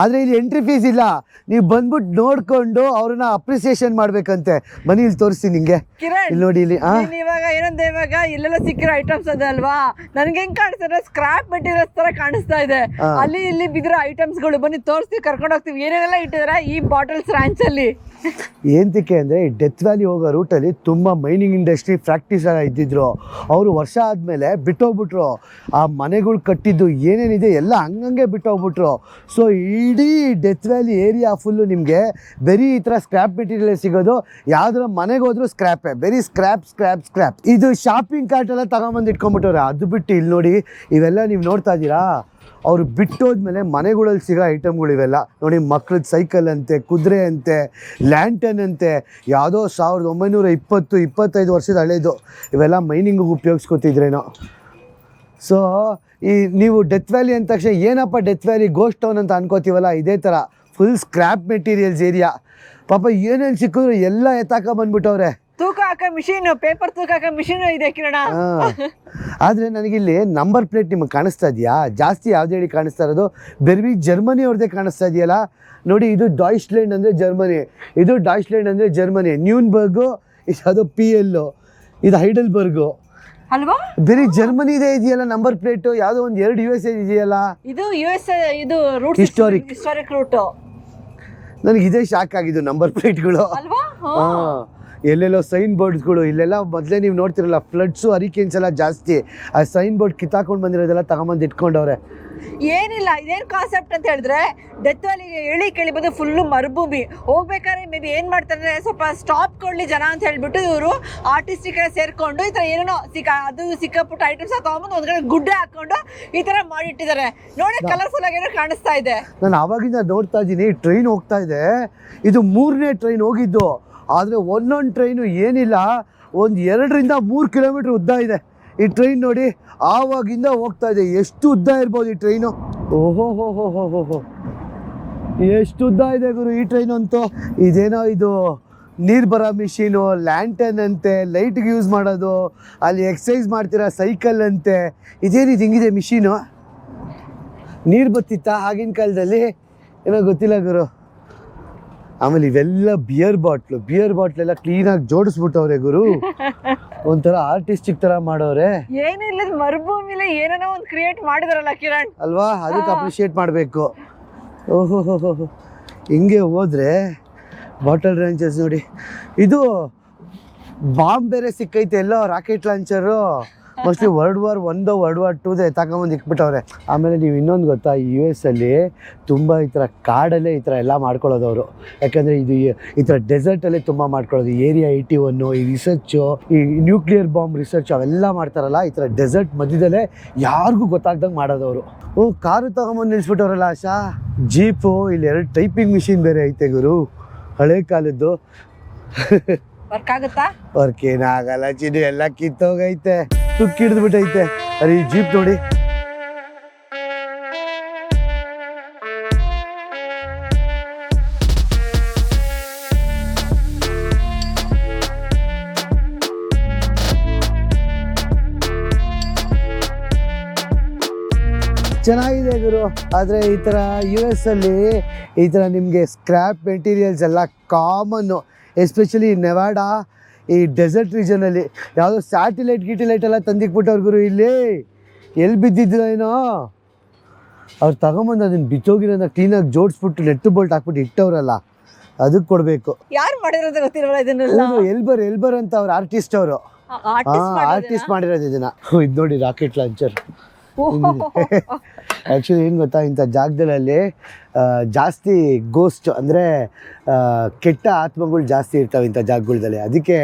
ಆದರೆ ಇಲ್ಲಿ ಎಂಟ್ರಿ ಫೀಸ್ ಇಲ್ಲ, ನೀವು ಬಂದ್ಬಿಟ್ಟು ನೋಡ್ಕೊಂಡು ಅವ್ರನ್ನ ಅಪ್ರಿಸಿಯೇಷನ್ ಮಾಡ್ಬೇಕಂತೆ. ಬನ್ನಿ ಇಲ್ಲಿ ತೋರಿಸ್ತೀನಿ ನಿಂಗೆ. ಇಲ್ಲಿ ನೋಡಿ, ಇಲ್ಲಿ ಇವಾಗ ಏನಂದ್ರೆ ಇವಾಗ ಇಲ್ಲೆಲ್ಲ ಸಿಕ್ಕಿರೋ ಐಟಮ್ಸ್ ಅದ ಅಲ್ವಾ, ನನ್ಗೆ ಹೆಂಗ್ ಕಾಣಿಸ್ತದೆ ಸ್ಕ್ರಾಪ್ ಮೆಟೀರಿಯಲ್ಸ್ ತರ ಕಾಣಿಸ್ತಾ ಇದೆ. ಅಲ್ಲಿ ಇಲ್ಲಿ ಬಿದ್ದಿರೋ ಐಟಮ್ಸ್ ಗಳು ಬನ್ನಿ ತೋರಿಸ್ತೀವಿ, ಕರ್ಕೊಂಡು ಹೋಗ್ತೀವಿ. ಏನೇನೆಲ್ಲ ಇಟ್ಟಿದ್ದಾರೆ ಈ ಬಾಟಲ್ಸ್ ರ್ಯಾಂಚ್ ಅಲ್ಲಿ. ಏನಕ್ಕೆ ಅಂದರೆ ಈ ಡೆತ್ ವ್ಯಾಲಿ ಹೋಗೋ ರೂಟಲ್ಲಿ ತುಂಬ ಮೈನಿಂಗ್ ಇಂಡಸ್ಟ್ರಿ ಪ್ರಾಕ್ಟೀಸ್ ಇದ್ದಿದ್ರು. ಅವರು ವರ್ಷ ಆದಮೇಲೆ ಬಿಟ್ಟೋಗ್ಬಿಟ್ರು. ಆ ಮನೆಗಳು ಕಟ್ಟಿದ್ದು ಏನೇನಿದೆ ಎಲ್ಲ ಹಂಗಂಗೆ ಬಿಟ್ಟೋಗ್ಬಿಟ್ರು. ಸೊ ಇಡೀ ಡೆತ್ ವ್ಯಾಲಿ ಏರಿಯಾ ಫುಲ್ಲು ನಿಮಗೆ ಬರೀ ಈ ಥರ ಸ್ಕ್ರ್ಯಾಪ್ ಮೆಟೀರಿಯಲ್ ಸಿಗೋದು. ಯಾವ್ದಾರ ಮನೆಗೆ ಹೋದ್ರೂ ಸ್ಕ್ರ್ಯಾಪೇ, ಬರೀ ಸ್ಕ್ರ್ಯಾಪ್. ಇದು ಶಾಪಿಂಗ್ ಕಾರ್ಟ್ ಎಲ್ಲ ತಗೊಂಬಂದು ಇಟ್ಕೊಂಡ್ಬಿಟ್ಟವ್ರೆ. ಅದು ಬಿಟ್ಟು ಇಲ್ಲಿ ನೋಡಿ, ಇವೆಲ್ಲ ನೀವು ನೋಡ್ತಾ ಇದ್ದೀರಾ, ಅವರು ಬಿಟ್ಟೋದ್ಮೇಲೆ ಮನೆಗಳಲ್ಲಿ ಸಿಗೋ ಐಟಮ್ಗಳು ಇವೆಲ್ಲ ನೋಡಿ. ಮಕ್ಳದ್ದು ಸೈಕಲ್ ಅಂತೆ, ಕುದುರೆ ಅಂತೆ, ಲ್ಯಾಂಟನ್ ಅಂತೆ, ಯಾವುದೋ 1920-25 ವರ್ಷದ ಹಳೇದು. ಇವೆಲ್ಲ ಮೈನಿಂಗಿಗೆ ಉಪಯೋಗಿಸ್ಕೊತಿದ್ರೇನೋ. ಸೊ ಈ ನೀವು ಡೆತ್ ವ್ಯಾಲಿ ಅಂದ ತಕ್ಷಣ ಏನಪ್ಪ ಡೆತ್ ವ್ಯಾಲಿ ಗೋಸ್ಟ್ ಟೌನ್ ಅಂತ ಅನ್ಕೋತೀವಲ್ಲ, ಇದೇ ಥರ ಫುಲ್ ಸ್ಕ್ರ್ಯಾಪ್ ಮೆಟೀರಿಯಲ್ಸ್ ಏರಿಯಾ. ಪಾಪ ಏನೇನು ಸಿಕ್ಕಿದ್ರು ಎಲ್ಲ ಎತ್ತಾಕ ಬಂದ್ಬಿಟ್ಟವ್ರೆ. ತೂಕ ಹಾಕೋ ಮಿಷಿನ್, ಪೇಪರ್ ತೂಕ ಹಾಕೋ ಮಿಷಿನ್ ಇದೆ ಕಿರಣ. ಆದರೆ ನನಗಿಲ್ಲಿ ನಂಬರ್ ಪ್ಲೇಟ್ ನಿಮಗೆ ಕಾಣಿಸ್ತಾ ಇದೆಯಾ? ಜಾಸ್ತಿ ಯಾವ್ದು ಹೇಳಿ ಕಾಣಿಸ್ತಾ ಇರೋದು? ಬೆರ್ವಿ ಜರ್ಮನಿ ಅವ್ರದ್ದೇ ಕಾಣಿಸ್ತಾ ಇದೆಯಲ್ಲ ನೋಡಿ. ಇದು ಡಾಯ್ಚ್ಲ್ಯಾಂಡ್ ಅಂದರೆ ಜರ್ಮನಿ, ಇದು ಡಾಯ್ಚ್ಲ್ಯಾಂಡ್ ಅಂದರೆ ಜರ್ಮನಿ. ನ್ಯೂನ್ಬರ್ಗು, ಇದು PL, ಇದು ಹೈಡೆಲ್ಬರ್ಗು ಅಲ್ವಾ. ಬೇರೆ ಜರ್ಮನಿ ಇದೆ ಇದೆಯಲ್ಲ ನಂಬರ್ ಪ್ಲೇಟು. ಯಾವುದೋ ಒಂದು 2 USA ಇದೆಯಲ್ಲ. ಇದು US, ಇದು ರೂಟ್ ಹಿಸ್ಟಾರಿಕ್ ರೂಟ್. ನನಗೆ ಇದೇ ಶಾಕ್ ಆಗಿದ್ದು ನಂಬರ್ ಪ್ಲೇಟ್ಗಳು. ಅಲ್ವಾ? ಎಲ್ಲೆಲ್ಲೋ ಸೈನ್ ಬೋರ್ಡ್ಸ್ಗಳು ಇಲ್ಲೆಲ್ಲ ಮೊದಲೇ ನೀವು ನೋಡ್ತಿರಲ್ಲ ಫ್ಲಡ್ಸು ಹರಿಕೇನ್ಸ್ ಎಲ್ಲ ಜಾಸ್ತಿ. ಆ ಸೈನ್ ಬೋರ್ಡ್ ಕಿತ್ತಾಕೊಂಡು ಬಂದಿರೋದೆಲ್ಲ ತಗೊಂಬಂದು ಇಟ್ಕೊಂಡವ್ರೆ. ಏನಿಲ್ಲ, ಇದೇನು ಕಾನ್ಸೆಪ್ಟ್ ಅಂತ ಹೇಳಿದ್ರೆ ಡೆತ್ ವ್ಯಾಲಿಗೆ ಹೇಳಿ ಕೇಳಿ ಬಂದು ಫುಲ್ಲು ಮರುಭೂಮಿ. ಹೋಗ್ಬೇಕಾದ್ರೆ ಮೇ ಬಿ ಏನು ಮಾಡ್ತಾರೆ, ಸ್ವಲ್ಪ ಸ್ಟಾಪ್ ಕೊಡಲಿ ಜನ ಅಂತ ಹೇಳ್ಬಿಟ್ಟು ಇವರು ಆರ್ಟಿಸ್ಟಿಕ್ ಸೇರ್ಕೊಂಡು ಈ ಥರ ಏನೇನೋ ಅದು ಸಿಕ್ಕಾಪುಟ್ಟ ಐಟಮ್ಸ್ ತಗೊಂಬಂದು ಒಂದು ಕಡೆ ಗುಡ್ಡೆ ಹಾಕೊಂಡು ಈ ಥರ ಮಾಡಿಟ್ಟಿದ್ದಾರೆ. ನೋಡಿ ಕಲರ್ಫುಲ್ ಆಗೇನೋ ಕಾಣಿಸ್ತಾ ಇದೆ. ನಾನು ಆವಾಗಿಂದ ನೋಡ್ತಾ ಇದ್ದೀನಿ, ಟ್ರೈನ್ ಹೋಗ್ತಾ ಇದೆ. ಇದು 3ನೇ ಟ್ರೈನ್ ಹೋಗಿದ್ದು. ಆದರೆ ಒಂದೊಂದು ಟ್ರೈನು ಏನಿಲ್ಲ, ಒಂದು 2 ರಿಂದ 3 ಕಿಲೋಮೀಟ್ರ್ ಉದ್ದ ಇದೆ ಈ ಟ್ರೈನ್. ನೋಡಿ ಆವಾಗಿಂದ ಹೋಗ್ತಾ ಇದೆ. ಎಷ್ಟು ಉದ್ದ ಇರ್ಬೋದು ಈ ಟ್ರೈನು? ಓಹೋ ಹೋ ಹೋ ಹೋ ಹೋ ಹೋ, ಎಷ್ಟು ಉದ್ದ ಇದೆ ಗುರು ಈ ಟ್ರೈನ್ ಅಂತೂ. ಇದೇನೋ ಇದು ನೀರು ಬರೋ ಮಿಷಿನು, ಲ್ಯಾಂಟನ್ ಅಂತೆ, ಲೈಟ್ಗೆ ಯೂಸ್ ಮಾಡೋದು, ಅಲ್ಲಿ ಎಕ್ಸಸೈಸ್ ಮಾಡ್ತೀರಾ ಸೈಕಲ್ ಅಂತೆ. ಇದೇನಿದು ಹಿಂಗಿದೆ ಮಿಷಿನು? ನೀರು ಬತ್ತಿತ್ತಾ ಆಗಿನ ಕಾಲದಲ್ಲಿ? ಏನೋ ಗೊತ್ತಿಲ್ಲ ಗುರು. ಆಮೇಲೆ ಇವೆಲ್ಲ ಬಿಯರ್ ಬಾಟ್ಲೆಲ್ಲ ಕ್ಲೀನಾಗಿ ಜೋಡಿಸ್ಬಿಟ್ಟವ್ರೆ ಗುರು. ಒಂಥರ ಆರ್ಟಿಸ್ಟಿಕ್ ತರ ಮಾಡೋರೆ. ಏನಿಲ್ಲ, ಮರುಭೂಮಿಲಿ ಏನೇನೋ ಒಂದು ಕ್ರಿಯೇಟ್ ಮಾಡಿದಾರಲ್ಲ ಕಿರಣ್ ಅಲ್ವಾ? ಅದಕ್ಕೆ ಅಪ್ರಿಷಿಯೇಟ್ ಮಾಡಬೇಕು. ಓಹೋ ಹೋ ಹೋ, ಹಿಂಗೆ ಹೋದ್ರೆ ಬಾಟಲ್ ಲಾಂಚರ್ಸ್ ನೋಡಿ. ಇದು ಬಾಂಬ್ ಬೇರೆ ಸಿಕ್ಕೈತೆ ಎಲ್ಲೋ, rocket launcher. Mostly World War I World War II ತಗೊಂಬಂದು ಇಕ್ಬಿಟ್ಟವ್ರೆ. ಆಮೇಲೆ ನೀವು ಇನ್ನೊಂದು ಗೊತ್ತಾ, US ಅಲ್ಲಿ ತುಂಬ ಈ ಥರ ಕಾಡಲ್ಲೇ ಈ ಥರ ಎಲ್ಲ ಮಾಡ್ಕೊಳ್ಳೋದು ಅವರು. ಯಾಕಂದರೆ ಇದು ಈ ಥರ ಡೆಸರ್ಟಲ್ಲೇ ತುಂಬ ಮಾಡ್ಕೊಳ್ಳೋದು. ಏರಿಯಾ 81 ಈ ರಿಸರ್ಚು, ಈ ನ್ಯೂಕ್ಲಿಯರ್ ಬಾಂಬ್ ರಿಸರ್ಚ್ ಅವೆಲ್ಲ ಮಾಡ್ತಾರಲ್ಲ, ಈ ಥರ ಡೆಸರ್ಟ್ ಮಧ್ಯದಲ್ಲೇ ಯಾರಿಗೂ ಗೊತ್ತಾಗ್ದಂಗೆ ಮಾಡೋದವರು. ಓ, ಕಾರು ತಗೊಂಬಂದು ನಿಲ್ಸ್ಬಿಟ್ಟವ್ರಲ್ಲ ಆಶಾ. ಜೀಪು, ಇಲ್ಲಿ 2 ಟೈಪಿಂಗ್ ಮಿಷಿನ್ ಬೇರೆ ಐತೆ ಗುರು, ಹಳೆ ಕಾಲದ್ದು. ವರ್ಕ್ ಆಗುತ್ತಾ? ವರ್ಕ್ ಏನಾಗಲ್ಲ ಚಿನ್ನು, ಎಲ್ಲ ಕಿತ್ತೋಗೈತೆ, ತುಕ್ಕಿಡ್ದ್ಬಿಟ್ಟೈತೆ. ಅರೆ ಈ ಜೀಪ್ ನೋಡಿ, ಚೆನ್ನಾಗಿದೆ ಗುರು. ಆದರೆ ಈ ಥರ US ಅಲ್ಲಿ ಈ ಥರ ನಿಮಗೆ ಸ್ಕ್ರ್ಯಾಪ್ ಮೆಟೀರಿಯಲ್ಸ್ ಎಲ್ಲ ಕಾಮನ್ನು, ಎಸ್ಪೆಷಲಿ ನೆವಾಡಾ ಈ ಡೆಸರ್ಟ್ ರೀಜನಲ್ಲಿ. ಯಾವುದೋ ಸ್ಯಾಟಿಲೈಟ್ ಎಲ್ಲ ತಂದಿಕ್ಬಿಟ್ಟವ್ರು ಗುರು. ಇಲ್ಲಿ ಎಲ್ಲಿ ಬಿದ್ದಿದ್ರು ಏನೋ, ಅವ್ರು ತಗೊಂಬಂದು ಅದನ್ನು ಬಿತ್ತೋಗಿರೋದನ್ನ ಕ್ಲೀನಾಗಿ ಜೋಡಿಸ್ಬಿಟ್ಟು ನೆಟ್ಟು ಬೋಲ್ಟ್ ಹಾಕ್ಬಿಟ್ಟು ಇಟ್ಟವ್ರಲ್ಲ, ಅದಕ್ಕೆ ಕೊಡಬೇಕು. ಯಾರು ಮಾಡಿರೋದು ಗೊತ್ತಿರಲ್ಲ ಇದನ್ನೆಲ್ಲ. ಎಲ್ಬರ್ ಅಂತ ಅವ್ರು ಆರ್ಟಿಸ್ಟ್ ಅವರು, ಆರ್ಟಿಸ್ಟ್ ಮಾಡಿರೋದು ಇದನ್ನ. ಇದು ನೋಡಿ ರಾಕೆಟ್ ಲಾಂಚರ್. ಆ್ಯಕ್ಚುಲಿ ಏನು ಗೊತ್ತಾ, ಇಂಥ ಜಾಗದಲ್ಲಿ ಜಾಸ್ತಿ ಗೋಸ್ಟ್ ಅಂದರೆ ಕೆಟ್ಟ ಆತ್ಮಗಳು ಜಾಸ್ತಿ ಇರ್ತವೆ ಇಂಥ ಜಾಗಗಳಲ್ಲಿ. ಅದಕ್ಕೆ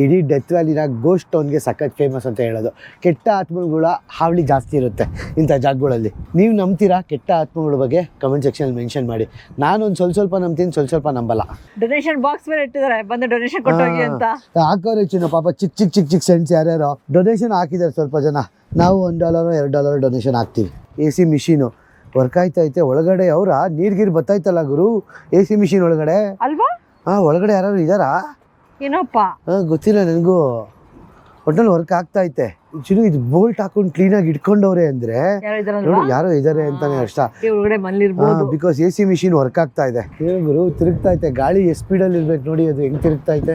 ಇಡೀ ಡೆತ್ ವ್ಯಾಲಿನ ಗೋಸ್ಟ್ ಟೌನ್ಗೆ ಸಖತ್ ಫೇಮಸ್ ಅಂತ ಹೇಳೋದು. ಕೆಟ್ಟ ಆತ್ಮಗಳ ಹಾವಳಿ ಜಾಸ್ತಿ ಇರುತ್ತೆ ಇಂಥ ಜಾಗಗಳಲ್ಲಿ. ನೀವು ನಂಬ್ತೀರಾ ಕೆಟ್ಟ ಆತ್ಮಗಳ ಬಗ್ಗೆ? ಕಮೆಂಟ್ ಸೆಕ್ಷನಲ್ಲಿ ಮೆನ್ಷನ್ ಮಾಡಿ. ನಾನೊಂದು ಸ್ವಲ್ಪ ನಂಬ್ತೀನಿ, ಸ್ವಲ್ಪ ನಂಬಲ್ಲ. ಡೊನೇಷನ್ ಬಾಕ್ಸ್ ಬೇರೆ ಇಟ್ಟಿದ್ದಾರೆ, ಬಂದು ಡೊನೇಷನ್ ಕೊಟ್ಟೋಗಿ ಅಂತ ಹಾಕೋರೆ ಚಿನ್ನ. ಪಾಪ ಚಿಕ್ಕ ಸೆಂಟ್ಸ್ ಯಾರ್ಯಾರೋ ಡೊನೇಷನ್ ಹಾಕಿದ್ದಾರೆ ಸ್ವಲ್ಪ ಜನ. ನಾವು $1 $2 ಡೊನೇಷನ್ ಹಾಕ್ತೀವಿ. AC ಮಿಷಿನು ವರ್ಕ್ ಆಯ್ತೈತೆ. ಒಳಗಡೆ ಅವರ ನೀರ್ಗೀರು ಬತ್ತಾಯ್ತಲ್ಲ ಗುರು AC ಮಿಷಿನ್ ಒಳಗಡೆ ಅಲ್ವಾ? ಒಳಗಡೆ ಯಾರು ಇದ್ದಾರಾ ಏನಪ್ಪ ಗೊತ್ತಿಲ್ಲ ನನಗೂ. ಒಟ್ಟಲ್ಲಿ ವರ್ಕ್ ಆಗ್ತೈತೆ. ಚಿನ್ನು ಇದು ಬೋಲ್ಟ್ ಹಾಕೊಂಡು ಕ್ಲೀನಾಗಿ ಇಟ್ಕೊಂಡವ್ರೆ ಅಂದ್ರೆ ಯಾರೋ ಇದಾರೆ ಅಂತಾನೆ ಅಷ್ಟ. ಬಿಕಾಸ್ AC ಮಿಷಿನ್ ವರ್ಕ್ ಆಗ್ತಾ ಇದೆ. ಗುರು ತಿರುಗ್ತಾ ಐತೆ, ಗಾಳಿ ಎಷ್ಟು ಸ್ಪೀಡಲ್ಲಿ ಇರ್ಬೇಕು ನೋಡಿ, ಅದು ಹೆಂಗ್ ತಿರುಗ್ತಾ ಐತೆ.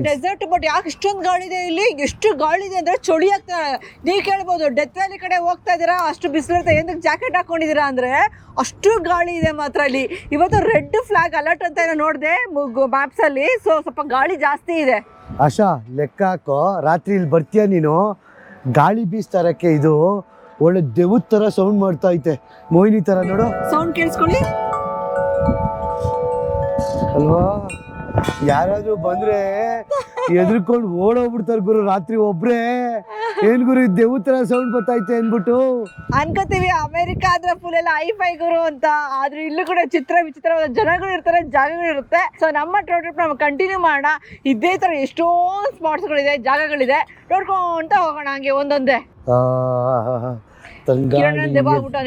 ಡೆಸರ್ಟ್ ಬಟ್ ಯಾಕೆ ಇಷ್ಟೊಂದು ಗಾಳಿ ಇದೆ ಇಲ್ಲಿ? ಎಷ್ಟು ಗಾಳಿ ಇದೆ ಅಂದ್ರೆ ಚಳಿ ಆಗ್ತಾ. ನೀವು ಕೇಳ್ಬೋದು ಡೆತ್ ವ್ಯಾಲಿ ಕಡೆ ಹೋಗ್ತಾ ಇದೀರಾ, ಅಷ್ಟು ಬಿಸಿಲು ಇರುತ್ತೆ, ಏನಕ್ಕೆ ಜಾಕೆಟ್ ಹಾಕೊಂಡಿದೀರಾ ಅಂದ್ರೆ ಅಷ್ಟು ಗಾಳಿ ಇದೆ ಮಾತ್ರ ಅಲ್ಲಿ. ಇವತ್ತು ರೆಡ್ ಫ್ಲಾಗ್ ಅಲರ್ಟ್ ಅಂತ ಏನೋ ನೋಡಿದೆ ಮ್ಯಾಪ್ಸ್ ಅಲ್ಲಿ. ಸೊ ಸ್ವಲ್ಪ ಗಾಳಿ ಜಾಸ್ತಿ ಇದೆ. ಆಶಾ ಲೆಕ್ಕ ಹಾಕೋ, ರಾತ್ರಿ ಇಲ್ಲಿ ಬರ್ತೀಯ ನೀನು, ಗಾಳಿ ಬೀಸ್ತಾರಕ್ಕೆ ಇದು ಒಳ್ಳೆ ದೇವದ ತರ ಸೌಂಡ್ ಮಾಡ್ತಾ ಐತೆ, ಮೋಹಿನಿ ತರ. ನೋಡು ಸೌಂಡ್ ಕೇಳಿಸ್ಕೊಳ್ಳಿ ಅಲ್ವಾ? ಯಾರಾದ್ರೂ ಬಂದ್ರೆ ಎದ್ರಕೊಂಡು ಓಡೋಗ್ಬಿಡ್ತಾರ ಗುರು ರಾತ್ರಿ ಒಬ್ರೆ. ಏನ್ ಗುರು ದೇವ್ ತರ ಸೌಂಡ್ ಬರ್ತೈತೆ ಅನ್ಬಿಟ್ಟು ಅನ್ಕೋತೀವಿ. ಅಮೆರಿಕ ಆದ್ರೆ ಫುಲ್ ಎಲ್ಲ ಹೈ-ಫೈ ಗುರು ಅಂತ, ಆದ್ರೆ ಇಲ್ಲೂ ಕೂಡ ವಿಚಿತ್ರವಾದ ಜನಗಳು ಇರ್ತಾರೆ, ಜಾಗಗಳು ಇರುತ್ತೆ. ಸೊ ನಮ್ಮ ಟ್ರಿಪ್ ನಾವು ಕಂಟಿನ್ಯೂ ಮಾಡೋಣ. ಇದೇ ತರ ಎಷ್ಟೊಂದು ಸ್ಪಾಟ್ಸ್ಗಳಿದೆ, ಜಾಗಗಳಿದೆ, ನೋಡ್ಕೊಂತ ಹೋಗೋಣ ಹಂಗೆ ಒಂದೊಂದೇ.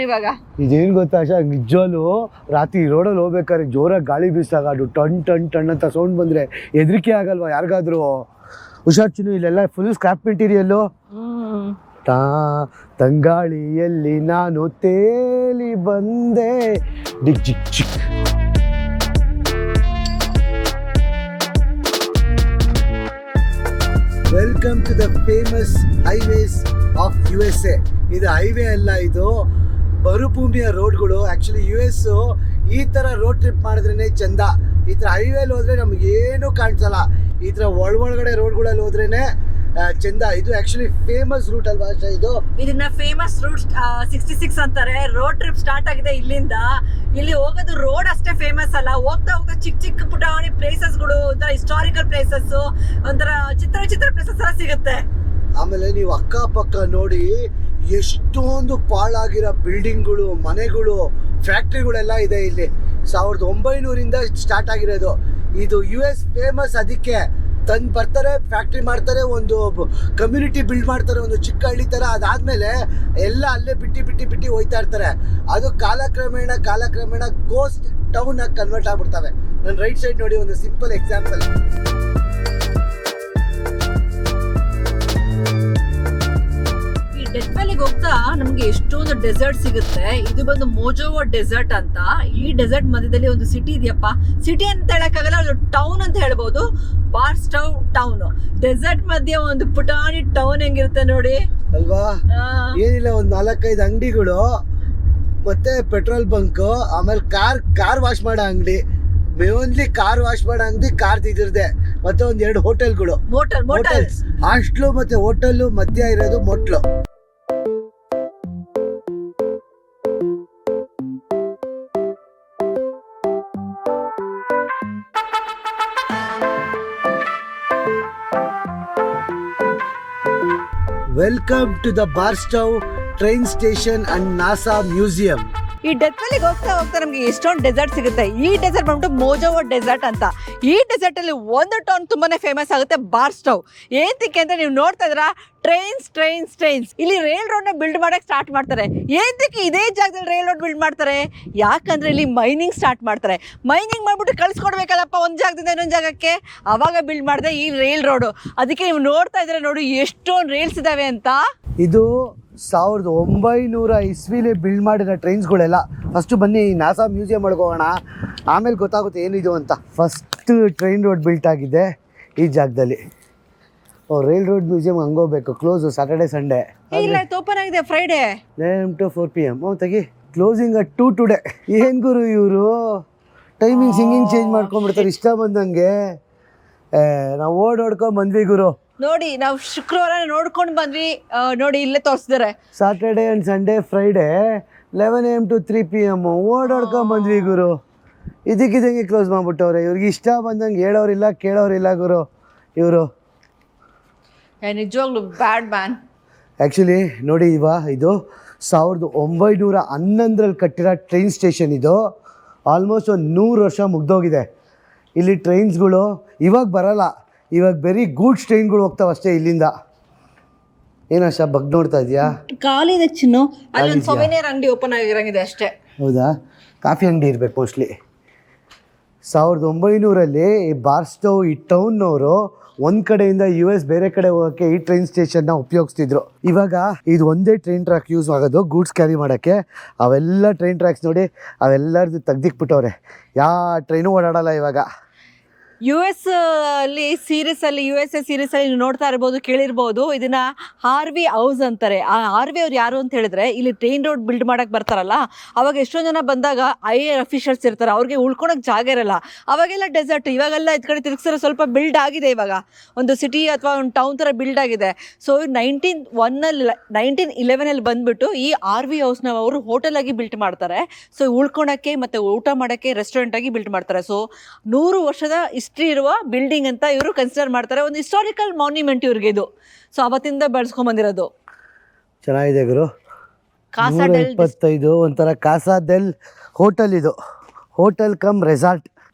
ಇವಾಗ ಇದೇನ್ ಗೊತ್ತಾ ಆಶಾ, ನಿಜವಾಗ್ಲೂ ರಾತ್ರಿ ರೋಡಲ್ಲಿ ಹೋಗ್ಬೇಕಾದ್ರೆ ಜೋರಾಗಿ ಗಾಳಿ ಬೀಸಾಗ ಅದು ಟನ್ ಟನ್ ಟನ್ ಅಂತ ಸೌಂಡ್ ಬಂದ್ರೆ ಹೆದರಿಕೆ ಆಗಲ್ವಾ ಯಾರಿಗಾದ್ರೂ? ಹುಷಾರ್ ಚಿನ್ನು, ಇಲ್ಲೆಲ್ಲ ಫುಲ್ ಸ್ಕ್ರಾಪ್ ಮೆಟೀರಿಯಲ್ಲು. ತಂಗಾಳಿಯಲ್ಲಿ ನಾನು ತೇಲಿ ಬಂದೆ ಡಿಕ್ ಜಿಕ್ ಚಿಕ್. Welcome to the famous highways of USA. ಇದು ಹೈವೇ ಅಲ್ಲ, ಇದು ಮರುಭೂಮಿಯ ರೋಡ್ಗಳು. ಆ್ಯಕ್ಚುಲಿ US ಈ ಥರ ರೋಡ್ ಟ್ರಿಪ್ ಮಾಡಿದ್ರೇ ಚಂದ. ಈ ಥರ ಹೈವೇಲಿ ಹೋದರೆ ನಮಗೇನು ಕಾಣಿಸಲ್ಲ. ಈ ಥರ ಒಳಗಡೆ ರೋಡ್ಗಳಲ್ಲಿ ಹೋದ್ರೇನೆ ಚಂದ. ಇದು ಆಕ್ಚುಲಿ ಫೇಮಸ್ ರೂಟ್ ಅಲ್ವಾ ಅಷ್ಟೇ ಇದು? ಇದನ್ನ ಫೇಮಸ್ ರೂಟ್ 66 ಅಂತಾರೆ. ರೋಡ್ ಟ್ರಿಪ್ ಸ್ಟಾರ್ಟ್ ಆಗಿದೆ ಇಲ್ಲಿಂದ. ಇಲ್ಲಿ ಹೋಗೋದು ರೋಡ್ ಅಷ್ಟೇ ಫೇಮಸ್ ಅಲ್ಲ, ಹೋಗ್ತಾ ಹೋಗ್ತಾ ಚಿಕ್ಕ ಚಿಕ್ಕ ಪುಟಾಣಿ ಪ್ಲೇಸಸ್ಗಳು, ಒಂಥರ ಹಿಸ್ಟಾರಿಕಲ್ ಪ್ಲೇಸಸ್, ಒಂಥರ ಚಿತ್ರ ಪ್ಲೇಸಸ್ ಎಲ್ಲ ಸಿಗುತ್ತೆ. ಆಮೇಲೆ ನೀವು ಅಕ್ಕಪಕ್ಕ ನೋಡಿ ಎಷ್ಟೊಂದು ಪಾಳಾಗಿರೋ ಬಿಲ್ಡಿಂಗ್ಗಳು, ಮನೆಗಳು, ಫ್ಯಾಕ್ಟ್ರಿಗಳೆಲ್ಲ ಇದೆ ಇಲ್ಲಿ. 1900ರಿಂದ ಸ್ಟಾರ್ಟ್ ಆಗಿರೋದು ಇದು. US ಫೇಮಸ್ ಅದಕ್ಕೆ. ತಂದು ಬರ್ತಾರೆ, ಫ್ಯಾಕ್ಟ್ರಿ ಮಾಡ್ತಾರೆ, ಒಂದು ಕಮ್ಯುನಿಟಿ ಬಿಲ್ಡ್ ಮಾಡ್ತಾರೆ, ಒಂದು ಚಿಕ್ಕ ಹಳ್ಳಿ ಥರ. ಅದಾದಮೇಲೆ ಎಲ್ಲ ಅಲ್ಲೇ ಬಿಟ್ಟು ಹೋಯ್ತಾ ಇರ್ತಾರೆ. ಅದು ಕಾಲಕ್ರಮೇಣ ಗೋಸ್ಟ್ ಟೌನ್ ಆಗಿ ಕನ್ವರ್ಟ್ ಆಗ್ಬಿಡ್ತವೆ. ನನ್ನ ರೈಟ್ ಸೈಡ್ ನೋಡಿ ಒಂದು ಸಿಂಪಲ್ ಎಕ್ಸಾಂಪಲ್. ಡೆತ್ ವ್ಯಾಲಿಗೆ ಹೋಗ್ತಾ ನಮ್ಗೆ ಎಷ್ಟೊಂದು ಡೆಸರ್ಟ್ ಸಿಗುತ್ತೆ. ಇದು ಬಂದು ಮೋಜೋವೋ ಡೆಸರ್ಟ್ ಅಂತ. ಈ ಡೆಸರ್ಟ್ ಮಧ್ಯದಲ್ಲಿ ಒಂದು ಸಿಟಿ ಇದೆಯಪ್ಪ. ಸಿಟಿ ಅಂತ ಹೇಳಕ್ಕಾಗಲ್ಲ, ಒಂದು ಟೌನ್ ಅಂತ ಹೇಳ್ಬೋದು. ಬಾರ್ಸ್ಟೌ ಟೌನ್. ಡೆಸರ್ಟ್ ಮಧ್ಯೆ ಒಂದು ಪುಟಾಣಿ ಟೌನ್ ಹೆಂಗಿರುತ್ತೆ ನೋಡಿ ಅಲ್ವಾ? ಏನಿಲ್ಲ, ಒಂದು 4-5 ಅಂಗಡಿಗಳು, ಮತ್ತೆ ಪೆಟ್ರೋಲ್ ಬಂಕ್, ಆಮೇಲೆ ಕಾರ್ ವಾಶ್ ಮಾಡೋ ಅಂಗಡಿ, ಮೇನ್ಲಿ ಕಾರ್ ವಾಶ್ ಮಾಡೋ ಅಂಗಡಿ, ಕಾರ್ ಇದ್ರದೆ, ಮತ್ತೆ ಒಂದ್ 2 ಹೋಟೆಲ್ಗಳು, ಹೋಟೆಲ್ಸ್, ಹಾಸ್ಟ್ಲು ಮತ್ತೆ ಹೋಟೆಲ್ ಮಧ್ಯ ಇರೋದು motel. Welcome to the Barstow train station and NASA museum. ಈ ಡೆತ್ ವ್ಯಾಲಿಗೆ ಹೋಗ್ತಾ ನಮ್ಗೆ ಎಷ್ಟೊಂದು ಡೆಸರ್ಟ್ ಸಿಗುತ್ತೆ. ಈ ಡೆಸರ್ಟ್ ಬಂದ್ಬಿಟ್ಟು ಮೋಜೋವೋ ಡೆಸರ್ಟ್ ಅಂತ. ಈ ಡೆಸರ್ಟ್ ಅಲ್ಲಿ ಒಂದು ಟೌನ್ ತುಂಬಾನೇ ಫೇಮಸ್ ಆಗುತ್ತೆ, ಬಾರ್ಸ್ಟೌ. ಏಂತಕ್ಕೆ ಅಂತ ನೀವು ನೋಡ್ತಾ ಇದ್ರ, ಟ್ರೈನ್ಸ್ ಇಲ್ಲಿ ರೈಲ್ ರೋಡ್ ನ ಬಿಲ್ಡ್ ಮಾಡಕ್ ಸ್ಟಾರ್ಟ್ ಮಾಡ್ತಾರೆ. ಏಂತಕ್ಕೆ ಇದೇ ಜಾಗದಲ್ಲಿ ರೈಲ್ ರೋಡ್ ಬಿಲ್ಡ್ ಮಾಡ್ತಾರೆ? ಯಾಕಂದ್ರೆ ಇಲ್ಲಿ ಮೈನಿಂಗ್ ಸ್ಟಾರ್ಟ್ ಮಾಡ್ತಾರೆ. ಮೈನಿಂಗ್ ಮಾಡ್ಬಿಟ್ಟು ಕಳ್ಸ್ಕೊಡ್ಬೇಕಲ್ಲಪ್ಪ ಒಂದ್ ಜಾಗದಿಂದ ಇನ್ನೊಂದ್ ಜಾಗಕ್ಕೆ, ಅವಾಗ ಬಿಲ್ಡ್ ಮಾಡಿದೆ ಈ ರೈಲ್ ರೋಡ್. ಅದಕ್ಕೆ ನೀವು ನೋಡ್ತಾ ಇದ್ರೆ ನೋಡಿ ಎಷ್ಟೊಂದು ರೈಲ್ಸ್ ಇದಾವೆ ಅಂತ. ಇದು 1900 ಇಸ್ವಿಲಿ ಬಿಲ್ಡ್ ಮಾಡಿರೋ ಟ್ರೈನ್ಸ್ಗಳೆಲ್ಲ. ಫಸ್ಟು ಬನ್ನಿ ನಾಸಾ ಮ್ಯೂಸಿಯಂ ಒಳಗೆ ಹೋಗೋಣ, ಆಮೇಲೆ ಗೊತ್ತಾಗುತ್ತೆ ಏನಿದು ಅಂತ. ಫಸ್ಟ್ ಟ್ರೈನ್ ರೋಡ್ ಬಿಲ್ಟ್ ಆಗಿದೆ ಈ ಜಾಗದಲ್ಲಿ. ರೈಲ್ ರೋಡ್ ಮ್ಯೂಸಿಯಂ ಹಂಗೋಗ್ಬೇಕು. Close Saturday Sunday. ಓಪನ್ ಆಗಿದೆ ಫ್ರೈಡೆ 11 to 4 PM. ತೆಗಿ, ಕ್ಲೋಸಿಂಗ್ at 2 today. ಏನು ಗುರು ಇವರು ಟೈಮಿಂಗ್ಸ್ ಹಿಂಗಿಂಗ್ ಚೇಂಜ್ ಮಾಡ್ಕೊಂಡ್ಬಿಡ್ತಾರೆ ಇಷ್ಟ ಬಂದಂಗೆ. ನಾವು ಓಡ್ಕೊಂಡ್ ಬಂದ್ವಿ ಗುರು. ನೋಡಿ, ನಾವು ಶುಕ್ರವಾರ ನೋಡ್ಕೊಂಡು ಬಂದ್ವಿ. ನೋಡಿ ಇಲ್ಲೇ ತೋರಿಸಿದಾರೆ. Saturday and Sunday Friday 11 AM to 3 PM ಓಡಾಡ್ಕೊಂಡ್ ಬಂದ್ವಿ ಗುರು. ಇದಕ್ಕಿದಂಗೆ ಕ್ಲೋಸ್ ಮಾಡ್ಬಿಟ್ಟವ್ರೆ. ಇವ್ರಿಗೆ ಇಷ್ಟ ಬಂದಂಗೆ ಹೇಳೋರಿಲ್ಲ ಕೇಳೋರಿಲ್ಲ ಗುರು ಇವರು. ನಿಜವಾಗ್ಲೂ ಬ್ಯಾಡ್ ಮ್ಯಾನ್. ಆ್ಯಕ್ಚುಲಿ ನೋಡಿ, ಇದು 1911ರಲ್ಲಿ ಕಟ್ಟಿರೋ ಟ್ರೈನ್ ಸ್ಟೇಷನ್. ಇದು ಆಲ್ಮೋಸ್ಟ್ ಒಂದು 100 ವರ್ಷ ಮುಗ್ದೋಗಿದೆ. ಇಲ್ಲಿ ಟ್ರೈನ್ಸ್ಗಳು ಇವಾಗ ಬರಲ್ಲ, ಇವಾಗ ಬರೀ ಗೂಡ್ಸ್ ಟ್ರೈನ್ಗಳು ಹೋಗ್ತಾವೆ ಅಷ್ಟೇ ಇಲ್ಲಿಂದ. ಏನಷ್ಟ ಬಗ್ ನೋಡ್ತಾ ಇದೆಯಾ? ಖಾಲಿದೆ ಚಿನ್ನು. ಅಲ್ಲೊಂದು ಸೊವೆನಿಯರ್ ಅಂಗಡಿ ಓಪನ್ ಆಗಿರಂಗಿದೆ ಅಷ್ಟೇ. ಹೌದಾ? ಕಾಫಿ ಅಂಗಡಿ ಇರಬೇಕು ಮೋಸ್ಟ್ಲಿ. 1900ರಲ್ಲಿ ಈ ಬಾರ್ಸ್ಟೌ ಈ ಟೌನ್ನವರು ಒಂದು ಕಡೆಯಿಂದ US ಬೇರೆ ಕಡೆ ಹೋಗೋಕ್ಕೆ ಈ ಟ್ರೈನ್ ಸ್ಟೇಷನ್ನ ಉಪಯೋಗಿಸ್ತಿದ್ರು. ಇವಾಗ ಇದು ಒಂದೇ ಟ್ರೈನ್ ಟ್ರ್ಯಾಕ್ ಯೂಸ್ ಆಗೋದು ಗೂಡ್ಸ್ ಕ್ಯಾರಿ ಮಾಡೋಕ್ಕೆ. ಅವೆಲ್ಲ ಟ್ರೈನ್ ಟ್ರ್ಯಾಕ್ಸ್ ನೋಡಿ ಅವೆಲ್ಲರದ್ದು ತೆಗ್ದಿಕ್ಬಿಟ್ಟವ್ರೆ. ಯಾವ ಟ್ರೈನು ಓಡಾಡಲ್ಲ ಇವಾಗ. US ಅಲ್ಲಿ USA ಸೀರೀಸ್ ಅಲ್ಲಿ ನೀವು ನೋಡ್ತಾ ಇರ್ಬೋದು, ಕೇಳಿರ್ಬೋದು. ಇದನ್ನ RV ಹೌಸ್ ಅಂತಾರೆ. ಆ RV ಅವ್ರು ಯಾರು ಅಂತ ಹೇಳಿದ್ರೆ, ಇಲ್ಲಿ ಟ್ರೈನ್ ರೋಡ್ ಬಿಲ್ಡ್ ಮಾಡಕ್ ಬರ್ತಾರಲ್ಲ, ಅವಾಗ ಎಷ್ಟೊಂದು ಜನ ಬಂದಾಗ IAR ಅಫಿಷಿಯಲ್ಸ್ ಇರ್ತಾರೆ, ಅವ್ರಿಗೆ ಉಳ್ಕೊಳಕ್ ಜಾಗ ಇರಲ್ಲ. ಅವಾಗೆಲ್ಲ ಡೆಸರ್ಟ್, ಇವಾಗೆಲ್ಲ ಇದ್ ಕಡೆ ತಿರ್ಗಿಸಿರೋ ಸ್ವಲ್ಪ ಬಿಲ್ಡ್ ಆಗಿದೆ. ಇವಾಗ ಒಂದು ಸಿಟಿ ಅಥವಾ ಒಂದು ಟೌನ್ ತರ ಬಿಲ್ಡ್ ಆಗಿದೆ. ಸೊ 1911 ಬಂದ್ಬಿಟ್ಟು ಈ RV ಹೌಸ್ನ ಅವರು ಹೋಟೆಲ್ ಆಗಿ ಬಿಲ್ಟ್ ಮಾಡ್ತಾರೆ. ಸೊ ಉಳ್ಕೊಳಕ್ಕೆ ಮತ್ತೆ ಊಟ ಮಾಡಕ್ಕೆ ರೆಸ್ಟೋರೆಂಟ್ ಆಗಿ ಬಿಲ್ಟ್ ಮಾಡ್ತಾರೆ. ಸೊ 100 ವರ್ಷದ ಹಿಸ್ಟ್ರಿ ಇರುವ ಬಿಲ್ಡಿಂಗ್ ಅಂತ ಇವರು ಕನ್ಸಿಡರ್ ಮಾಡ್ತಾರೆ. ಒಂದು ಹಿಸ್ಟಾರಿಕಲ್ ಮಾನ್ಯುಮೆಂಟ್ ಇವ್ರಿಗೆ ಇದು. ಸೊ ಅವತ್ತಿಂದ ಬೆಳೆಸ್ಕೊಂಡ್ ಬಂದಿರೋದು. ಚೆನ್ನಾಗಿದೆ ಗುರು. 125 ಒಂಥರ ಕಾಸಾ ಡೆಲ್ ಹೋಟೆಲ್. ಇದು ಹೋಟೆಲ್ ಕಮ್ ರೆಸಾರ್ಟ್.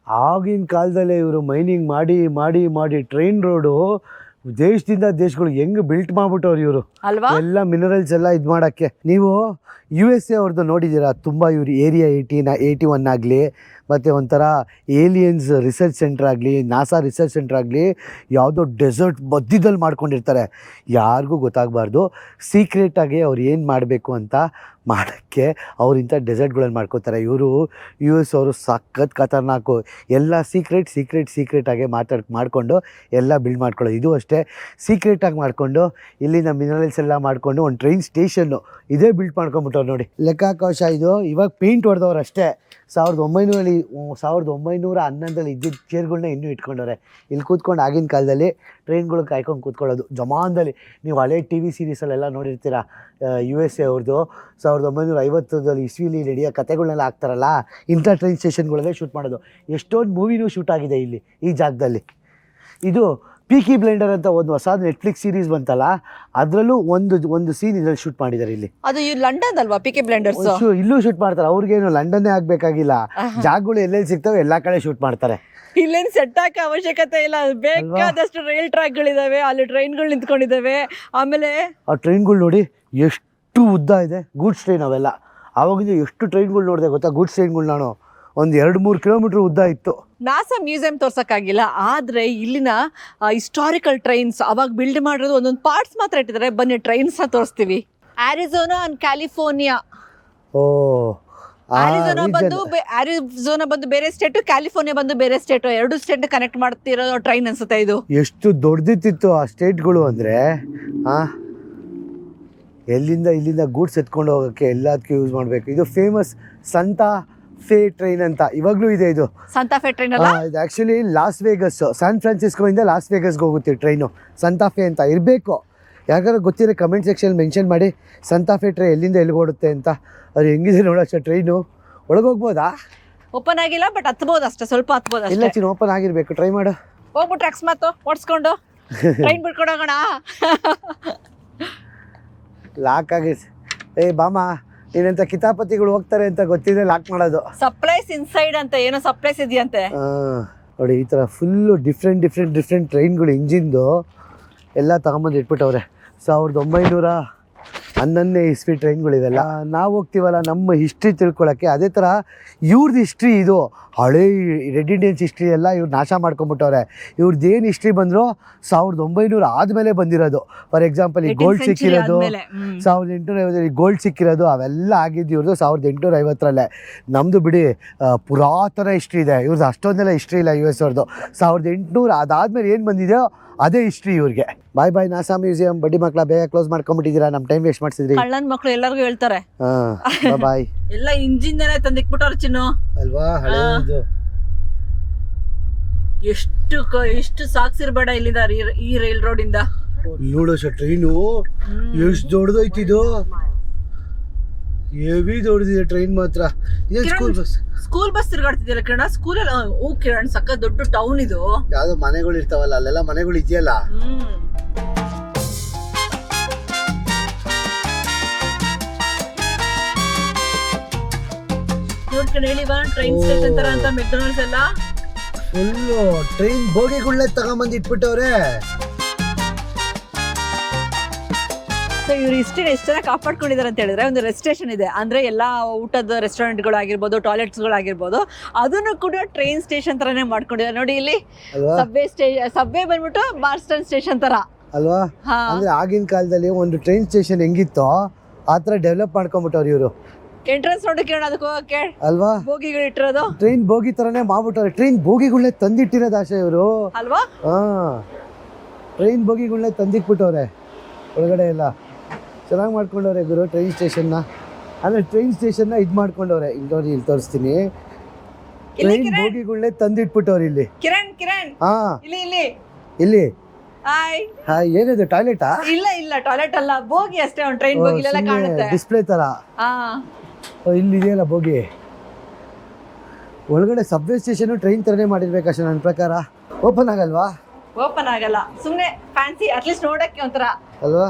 ಆಗಿನ ಕಾಲದಲ್ಲೇ ಇವರು ಮೈನಿಂಗ್ ಮಾಡಿ ಟ್ರೈನ್ ರೋಡು ದೇಶದಿಂದ ದೇಶಗಳು ಹೆಂಗೆ ಬಿಲ್ಟ್ ಮಾಡ್ಬಿಟ್ಟವ್ರು ಇವರು ಅಲ್ವಾ? ಎಲ್ಲ ಮಿನರಲ್ಸ್ ಎಲ್ಲ ಇದು ಮಾಡೋಕ್ಕೆ. ನೀವು USA ಅವ್ರದ್ದು ನೋಡಿದ್ದೀರಾ ತುಂಬ. ಇವರು ಏರಿಯಾ 81 ಆಗಲಿ, ಮತ್ತು ಒಂಥರ ಏಲಿಯನ್ಸ್ ರಿಸರ್ಚ್ ಸೆಂಟರ್ ಆಗಲಿ, ನಾಸಾ ರಿಸರ್ಚ್ ಸೆಂಟರ್ ಆಗಲಿ, ಯಾವುದೋ ಡೆಸರ್ಟ್ ಮಧ್ಯದಲ್ಲಿ ಮಾಡ್ಕೊಂಡಿರ್ತಾರೆ. ಯಾರಿಗೂ ಗೊತ್ತಾಗಬಾರ್ದು. ಸೀಕ್ರೆಟಾಗಿ ಅವ್ರು ಏನು ಮಾಡಬೇಕು ಅಂತ ಮಾಡೋಕ್ಕೆ ಅವ್ರು ಇಂಥ ಡೆಸರ್ಟ್ಗಳಲ್ಲಿ ಮಾಡ್ಕೋತಾರೆ. ಇವರು US ಅವರು ಸಖತ್ ಖತರ್ನಾಕು. ಎಲ್ಲ ಸೀಕ್ರೆಟಾಗಿ ಮಾಡ್ಕೊಂಡು ಎಲ್ಲ ಬಿಲ್ಡ್ ಮಾಡ್ಕೊಳ್ಳೋದು. ಇದು ಅಷ್ಟೇ. ಅಷ್ಟೇ ಸೀಕ್ರೆಟಾಗಿ ಮಾಡಿಕೊಂಡು ಇಲ್ಲಿಂದ ಮಿನರಲ್ಸ್ ಎಲ್ಲ ಮಾಡಿಕೊಂಡು ಒಂದು ಟ್ರೈನ್ ಸ್ಟೇಷನ್ನು ಇದೇ ಬಿಲ್ಟ್ ಮಾಡ್ಕೊಂಬಿಟ್ಟವ್ರು ನೋಡಿ. ಲೆಕ್ಕಾಕೋಶ ಇದು. ಇವಾಗ ಪೇಂಟ್ ಹೊಡೆದವ್ರು ಅಷ್ಟೇ. 1911 ಇದ್ದಿದ್ದ ಚೇರ್ಗಳನ್ನ ಇನ್ನೂ ಇಟ್ಕೊಂಡವ್ರೆ. ಇಲ್ಲಿ ಕೂತ್ಕೊಂಡು ಆಗಿನ ಕಾಲದಲ್ಲಿ ಟ್ರೈನ್ಗಳು ಕಾಯ್ಕೊಂಡು ಕೂತ್ಕೊಳ್ಳೋದು ಜಮಾನ್ದಲ್ಲಿ. ನೀವು ಹಳೆ ಟಿ ವಿ ಸೀರೀಸಲ್ಲೆಲ್ಲ ನೋಡಿರ್ತೀರ, USA ಅವ್ರದ್ದು 1950 ಇಸ್ವಿಲಿ ನಡೆಯೋ ಕತೆಗಳನ್ನೆಲ್ಲ ಹಾಕ್ತಾರಲ್ಲ, ಇಂಥ ಟ್ರೈನ್ ಸ್ಟೇಷನ್ಗಳಲ್ಲೇ ಶೂಟ್ ಮಾಡೋದು. ಎಷ್ಟೊಂದು ಮೂವಿನೂ ಶೂಟ್ ಆಗಿದೆ ಇಲ್ಲಿ ಈ ಜಾಗದಲ್ಲಿ. ಇದು ಪೀಕಿ ಬ್ಲೈಂಡರ್ ಅಂತ ಒಂದು ಹೊಸ ನೆಟ್ಫ್ಲಿಕ್ಸ್ ಸೀರೀಸ್ ಬಂತಲ್ಲ, ಅದರಲ್ಲೂ ಒಂದು ಸೀನ್ ಇದರಲ್ಲಿ ಶೂಟ್ ಮಾಡಿದ್ದಾರೆ. ಇಲ್ಲಿ ಅದು ಲಂಡನ್ ಅಲ್ವಾ ಪೀಕಿ ಬ್ಲೈಂಡರ್ಸ್? ಇಲ್ಲೂ ಶೂಟ್ ಮಾಡ್ತಾರೆ. ಅವ್ರಿಗೇನು ಲಂಡನ್ನೇ ಆಗ್ಬೇಕಾಗಿಲ್ಲ, ಜಾಗಗಳು ಎಲ್ಲೆಲ್ಲಿ ಸಿಗ್ತವೆ ಎಲ್ಲ ಕಡೆ ಶೂಟ್ ಮಾಡ್ತಾರೆ. ಇಲ್ಲೇನು ಸೆಟ್ ಹಾಕೋ ಅವಶ್ಯಕತೆ ಇಲ್ಲ, ಬೇಕಾದಷ್ಟು ರೈಲ್ ಟ್ರ್ಯಾಕ್ಗಳಿದಾವೆ, ಅಲ್ಲಿ ಟ್ರೈನ್ಗಳು ನಿಂತ್ಕೊಂಡಿದ್ದಾವೆ. ಆಮೇಲೆ ಆ ಟ್ರೈನ್ಗಳು ನೋಡಿ ಎಷ್ಟು ಉದ್ದ ಇದೆ, ಗೂಡ್ಸ್ ಟ್ರೈನ್ ಅವೆಲ್ಲ. ಆವಾಗಿಂದ ಎಷ್ಟು ಟ್ರೈನ್ಗಳು ನೋಡಿದೆ ಗೊತ್ತಾ, ಗೂಡ್ಸ್ ಟ್ರೈನ್ಗಳು. ನಾನು ಒಂದು 2-3 ಕಿಲೋಮೀಟ್ರ್ ಉದ್ದ ಇತ್ತು. ನಾಸಾ ಮ್ಯೂಸಿಯಂ ತೋರ್ಸೋಕ್ಕಾಗಿಲ್ಲ, ಆದರೆ ಇಲ್ಲಿನ ಹಿಸ್ಟಾರಿಕಲ್ ಟ್ರೈನ್ಸ್ ಅವಾಗ ಬಿಲ್ಡ್ ಮಾಡಿರೋದು ಒಂದೊಂದು ಪಾರ್ಟ್ಸ್ ಮಾತ್ರ ಇಟ್ಟಿದ್ದಾರೆ. ಬನ್ನಿ ಟ್ರೈನ್ಸ್ನ ತೋರಿಸ್ತೀವಿ. ಆರಿಜೋನಾ ಅಂಡ್ ಕ್ಯಾಲಿಫೋರ್ನಿಯಾ. ಆರಿಜೋನಾ ಬಂದು ಬೇರೆ ಸ್ಟೇಟು, ಕ್ಯಾಲಿಫೋರ್ನಿಯಾ ಬಂದು ಬೇರೆ ಸ್ಟೇಟು. 2 ಸ್ಟೇಟ್ ಕನೆಕ್ಟ್ ಮಾಡ್ತಿರೋ ಟ್ರೈನ್ ಅನ್ಸುತ್ತೆ ಇದು. ಎಷ್ಟು ದೊಡ್ಡದಿತ್ತು ಆ ಸ್ಟೇಟ್ಗಳು ಅಂದರೆ, ಇಲ್ಲಿಂದ ಗೂಡ್ಸ್ ಎತ್ಕೊಂಡು ಹೋಗೋಕ್ಕೆ ಎಲ್ಲದಕ್ಕೂ ಯೂಸ್ ಮಾಡಬೇಕು. ಇದು ಫೇಮಸ್ ಸಂತಾ ಫೇ ಟ್ರೈನ್ ಅಂತ ಇವಾಗಲೂ ಇದೆ. ಇದು ಸಂತಾ ಫೇ ಟ್ರೈನ್ ಅಲ್ಲ, ಇದು ಆ್ಯಕ್ಚುಲಿ ಲಾಸ್ ವೇಗಸ್, ಸ್ಯಾನ್ ಫ್ರಾನ್ಸಿಸ್ಕೋಯಿಂದ ಲಾಸ್ ವೇಗಸ್ಗೆ ಹೋಗುತ್ತೆ ಟ್ರೈನು. ಸಂತಾ ಫೇ ಅಂತ ಇರಬೇಕು. ಯಾಕಂದ್ರೆ ಗೊತ್ತಿರೋ ಕಮೆಂಟ್ ಸೆಕ್ಷನ್ ಮೆನ್ಷನ್ ಮಾಡಿ ಸಂತಾ ಫೇ ಟ್ರೈನ್ ಎಲ್ಲಿಂದ ಎಲ್ಲಿಗೆ ಓಡುತ್ತೆ ಅಂತ. ಅದು ಹೆಂಗಿದೆ ನೋಡೋಷ್ಟು ಟ್ರೈನು. ಒಳಗೋಗ್ಬೋದಾ? ಓಪನ್ ಆಗಿಲ್ಲ, ಬಟ್ ಹತ್ಬೋದು ಅಷ್ಟೇ, ಸ್ವಲ್ಪ ಹತ್ಬೋದು ಇಲ್ಲ ಚಿನ್ನ, ಓಪನ್ ಆಗಿರಬೇಕು. ಟ್ರೈ ಮಾಡು. ಹೋಗ್ಬಿಟ್ರೆ ಅಕಸ್ಮಾತ್ ಓಡಿಸ್ಕೊಂಡು ಟ್ರೈನ್ ಬಿಟ್ಕೊಂಡು ಹೋಗೋಣ. ಲಾಕ್ ಆಗಿ ಬಾಮ ಏನಂತ ಕಿತಾಪತಿಗಳು ಹೋಗ್ತಾರೆ ಅಂತ ಗೊತ್ತಿದೆ ಲಾಕ್ ಮಾಡೋದು. ಸಪ್ಲೈಸ್ ಇನ್ಸೈಡ್ ಅಂತ ಏನೋ ಸಪ್ಲೈಸ್ ಇದೆಯಂತೆ. ನೋಡಿ ಈ ಥರ ಫುಲ್ಲು ಡಿಫ್ರೆಂಟ್ ಟ್ರೈನ್ಗಳು ಇಂಜಿನ್ದು ಎಲ್ಲ ತಗೊಂಬಂದು ಇಟ್ಬಿಟ್ಟವ್ರೆ. 1911 ಇಸ್ವಿ ಟ್ರೈನ್ಗಳಿವೆಲ್ಲ. ನಾವು ಹೋಗ್ತೀವಲ್ಲ ನಮ್ಮ ಹಿಸ್ಟ್ರಿ ತಿಳ್ಕೊಳ್ಳೋಕ್ಕೆ, ಅದೇ ಥರ ಇವ್ರದ್ದು ಹಿಸ್ಟ್ರಿ ಇದು. ಹಳೇ ರೆಡ್ ಇಂಡಿಯನ್ಸ್ ಹಿಸ್ಟ್ರಿ ಎಲ್ಲ ಇವ್ರು ನಾಶ ಮಾಡ್ಕೊಂಬಿಟ್ಟವ್ರೆ. ಇವ್ರದ್ದು ಏನು ಹಿಸ್ಟ್ರಿ ಬಂದರೂ 1900 ಆದಮೇಲೆ ಬಂದಿರೋದು. ಫಾರ್ ಎಕ್ಸಾಂಪಲ್ ಈ ಗೋಲ್ಡ್ ಸಿಕ್ಕಿರೋದು 1850 ಗೋಲ್ಡ್ ಸಿಕ್ಕಿರೋದು ಅವೆಲ್ಲ ಆಗಿದ್ದು ಇವ್ರದ್ದು 1850ರಲ್ಲೇ. ನಮ್ಮದು ಬಿಡಿ ಪುರಾತನ ಹಿಸ್ಟ್ರಿ ಇದೆ, ಇವ್ರದ್ದು ಅಷ್ಟೊಂದೆಲ್ಲ ಹಿಸ್ಟ್ರಿ ಇಲ್ಲ. US ಅವ್ರದ್ದು 1800 ಅದಾದಮೇಲೆ ಏನು ಬಂದಿದೆಯೋ ಅದೇ ಹಿಸ್ಟ್ರಿ ಇವ್ರಿಗೆ. ಬಾಯ್ ನಾಸಾ ಮ್ಯೂಸಿಯಂ. ಬಡ್ಡಿ ಮಕ್ಕಳ ಬೇಗ ಕ್ಲೋಸ್ ಮಾಡ್ಕೊಂಡ್ಬಿಟ್ಟಿದ್ದೀರಾ, ನಮ್ಮ ಟೈಮ್ ವೇಸ್ಟ್ ಮಾಡ್ಸಿದ್ರಿ. ಕಳ್ಳನ ಮಕ್ಕಳು ಎಲ್ಲರಿಗೂ ಹೇಳ್ತಾರೆ. ಬಾಯ್. ಎಲ್ಲ ಇಂಜಿನ್ ತಂದಿಕ್ಬಿಟ್ಟವ್ರು ಚಿನ್ನು ಅಲ್ವಾ. ಹಳೇದು ಎಷ್ಟು ಸಾಕ್ಸಿರ್ಬೇಡ ಇಲ್ಲಿಂದ ಈ ರೈಲ್ ರೋಡ್ ಇಂದ. ನೋಡೋ ಟ್ರೈನು ಎಷ್ಟು ದೊಡ್ಡದೈತಿದು, ಹೆವಿ ದೊಡ್ಡದಿದೆ ಟ್ರೈನ್ ಮಾತ್ರ. ಸ್ಕೂಲ್ ಬಸ್ ತಿರ್ಗಾಡ್ತಿದ್ಯಲ್ಲ ಕಿರಣ, ಸ್ಕೂಲಲ್ಲಿ. ಓ ಕಿರಣ್, ಸಕ್ಕ ದೊಡ್ಡ ಟೌನ್ ಇದು. ಯಾವ್ದೋ ಮನೆಗಳು ಇರ್ತಾವಲ್ಲ, ಅಲ್ಲೆಲ್ಲ ಮನೆಗಳು ಇದೆಯಲ್ಲ. ನೋಡ್ಕೊಂಡು ಹೇಳಿ ಟ್ರೈನ್ ಸ್ಟೇಷನ್ ತರ ಅಂತ ಮೆಕ್ಡೊನಾಲ್ಡ್ಸ್ ಎಲ್ಲ ಫುಲ್ಲು ಟ್ರೈನ್ ಬೋಗಿಗಳನ್ನ ತಗೊಂಬಂದು ಇಟ್ಬಿಟ್ಟವ್ರೆ. ಸೊ ಇವ್ರು ಎಷ್ಟು ಚೆನ್ನಾಗಿ ಕಾಪಾಡ್ಕೊಂಡಿದ್ದಾರೆ ಅಂತ ಹೇಳಿದ್ರೆ, ಒಂದು ರೆಸ್ಟೇಷನ್ ಇದೆ, ಅಂದರೆ ಎಲ್ಲ ಊಟದ ರೆಸ್ಟೋರೆಂಟ್ಗಳಾಗಿರ್ಬೋದು, ಟಾಯ್ಲೆಟ್ಸ್ಗಳಾಗಿರ್ಬೋದು, ಅದನ್ನು ಕೂಡ ಟ್ರೈನ್ ಸ್ಟೇಷನ್ ಥರನೇ ಮಾಡ್ಕೊಂಡಿದ್ದಾರೆ. ನೋಡಿ ಇಲ್ಲಿ ಸಬ್ವೆ ಬಂದ್ಬಿಟ್ಟು ಮಾರ್ಸ್ಟನ್ ಸ್ಟೇಷನ್ ಥರ ಅಲ್ವಾ. ಅಂದರೆ ಆಗಿನ ಕಾಲದಲ್ಲಿ ಒಂದು ಟ್ರೈನ್ ಸ್ಟೇಷನ್ ಹೆಂಗಿತ್ತೋ ಆ ಥರ ಡೆವಲಪ್ ಮಾಡ್ಕೊಂಬಿಟ್ಟವ್ರು ಇವರು. ಎಂಟ್ರೆನ್ಸ್ ನೋಡೋಕೆ ಅದಕ್ಕೆ ಹೋಗಕ್ಕೆ ಅಲ್ವಾ ಬೋಗಿಗಳು ಇಟ್ಟಿರೋದು, ಟ್ರೈನ್ ಬೋಗಿ ಥರನೇ ಮಾಡ್ಬಿಟ್ಟವ್ರೆ. ಟ್ರೈನ್ ಬೋಗಿಗಳನ್ನೇ ತಂದಿಟ್ಟಿರೋದು ಆಶೆ ಇವರು ಅಲ್ವಾ. ಟ್ರೈನ್ ಬೋಗಿಗಳನ್ನೇ ತಂದಿಟ್ಬಿಟ್ಟವ್ರೆ ಒಳಗಡೆ ಎಲ್ಲ. ಚೆನ್ನಾಗಿ ಮಾಡ್ಕೊಂಡವ್ರೆ ಗುರು ಟ್ರೈನ್ ಸ್ಟೇಷನ್ನ. ಅಂದರೆ ಟ್ರೈನ್ ಸ್ಟೇಷನ್ನ ಇದು ಮಾಡ್ಕೊಂಡವ್ರೆ. ಇಲ್ಲಿ ಇಲ್ಲಿ ತೋರಿಸ್ತೀನಿ. ಟ್ರೈನ್ ಬೋಗಿಗಳನ್ನೇ ತಂದಿಟ್ಬಿಟ್ಟವ್ರೆ ಇಲ್ಲಿ. ಕಿರಣ್ ಇಲ್ಲಿ ಹಾಯ್. ಏನಿದೆ ಟಾಯ್ಲೆಟಾ? ಇಲ್ಲ ಟಾಯ್ಲೆಟ್ ಅಲ್ಲ, ಬೋಗಿ ಅಷ್ಟೇ. ಒಂದು ಟ್ರೈನ್ ಬೋಗಿ ಎಲ್ಲ ಕಾಣುತ್ತೆ, ಡಿಸ್ಪ್ಲೇ ತರ. ಇಲ್ಲಿ ಇದೆಯಲ್ಲ ಬೋಗಿ. ಒಳಗಡೆ ಸಬ್ವೆ ಸ್ಟೇಷನ್ ಟ್ರೈನ್ ತರನೇ ಮಾಡಿರ್ಬೇಕಷ್ಟೇ ನನ್ನ ಪ್ರಕಾರ. ಓಪನ್ ಆಗಲ್ವಾ? ಓಪನ್ ಆಗಲ್ಲ, ಸುಮ್ಮನೆ ಫ್ಯಾನ್ಸಿ, ಅಟ್ಲೀಸ್ಟ್ ನೋಡಕ್ಕೆ ಒಂಥರ ಅಲ್ವಾ.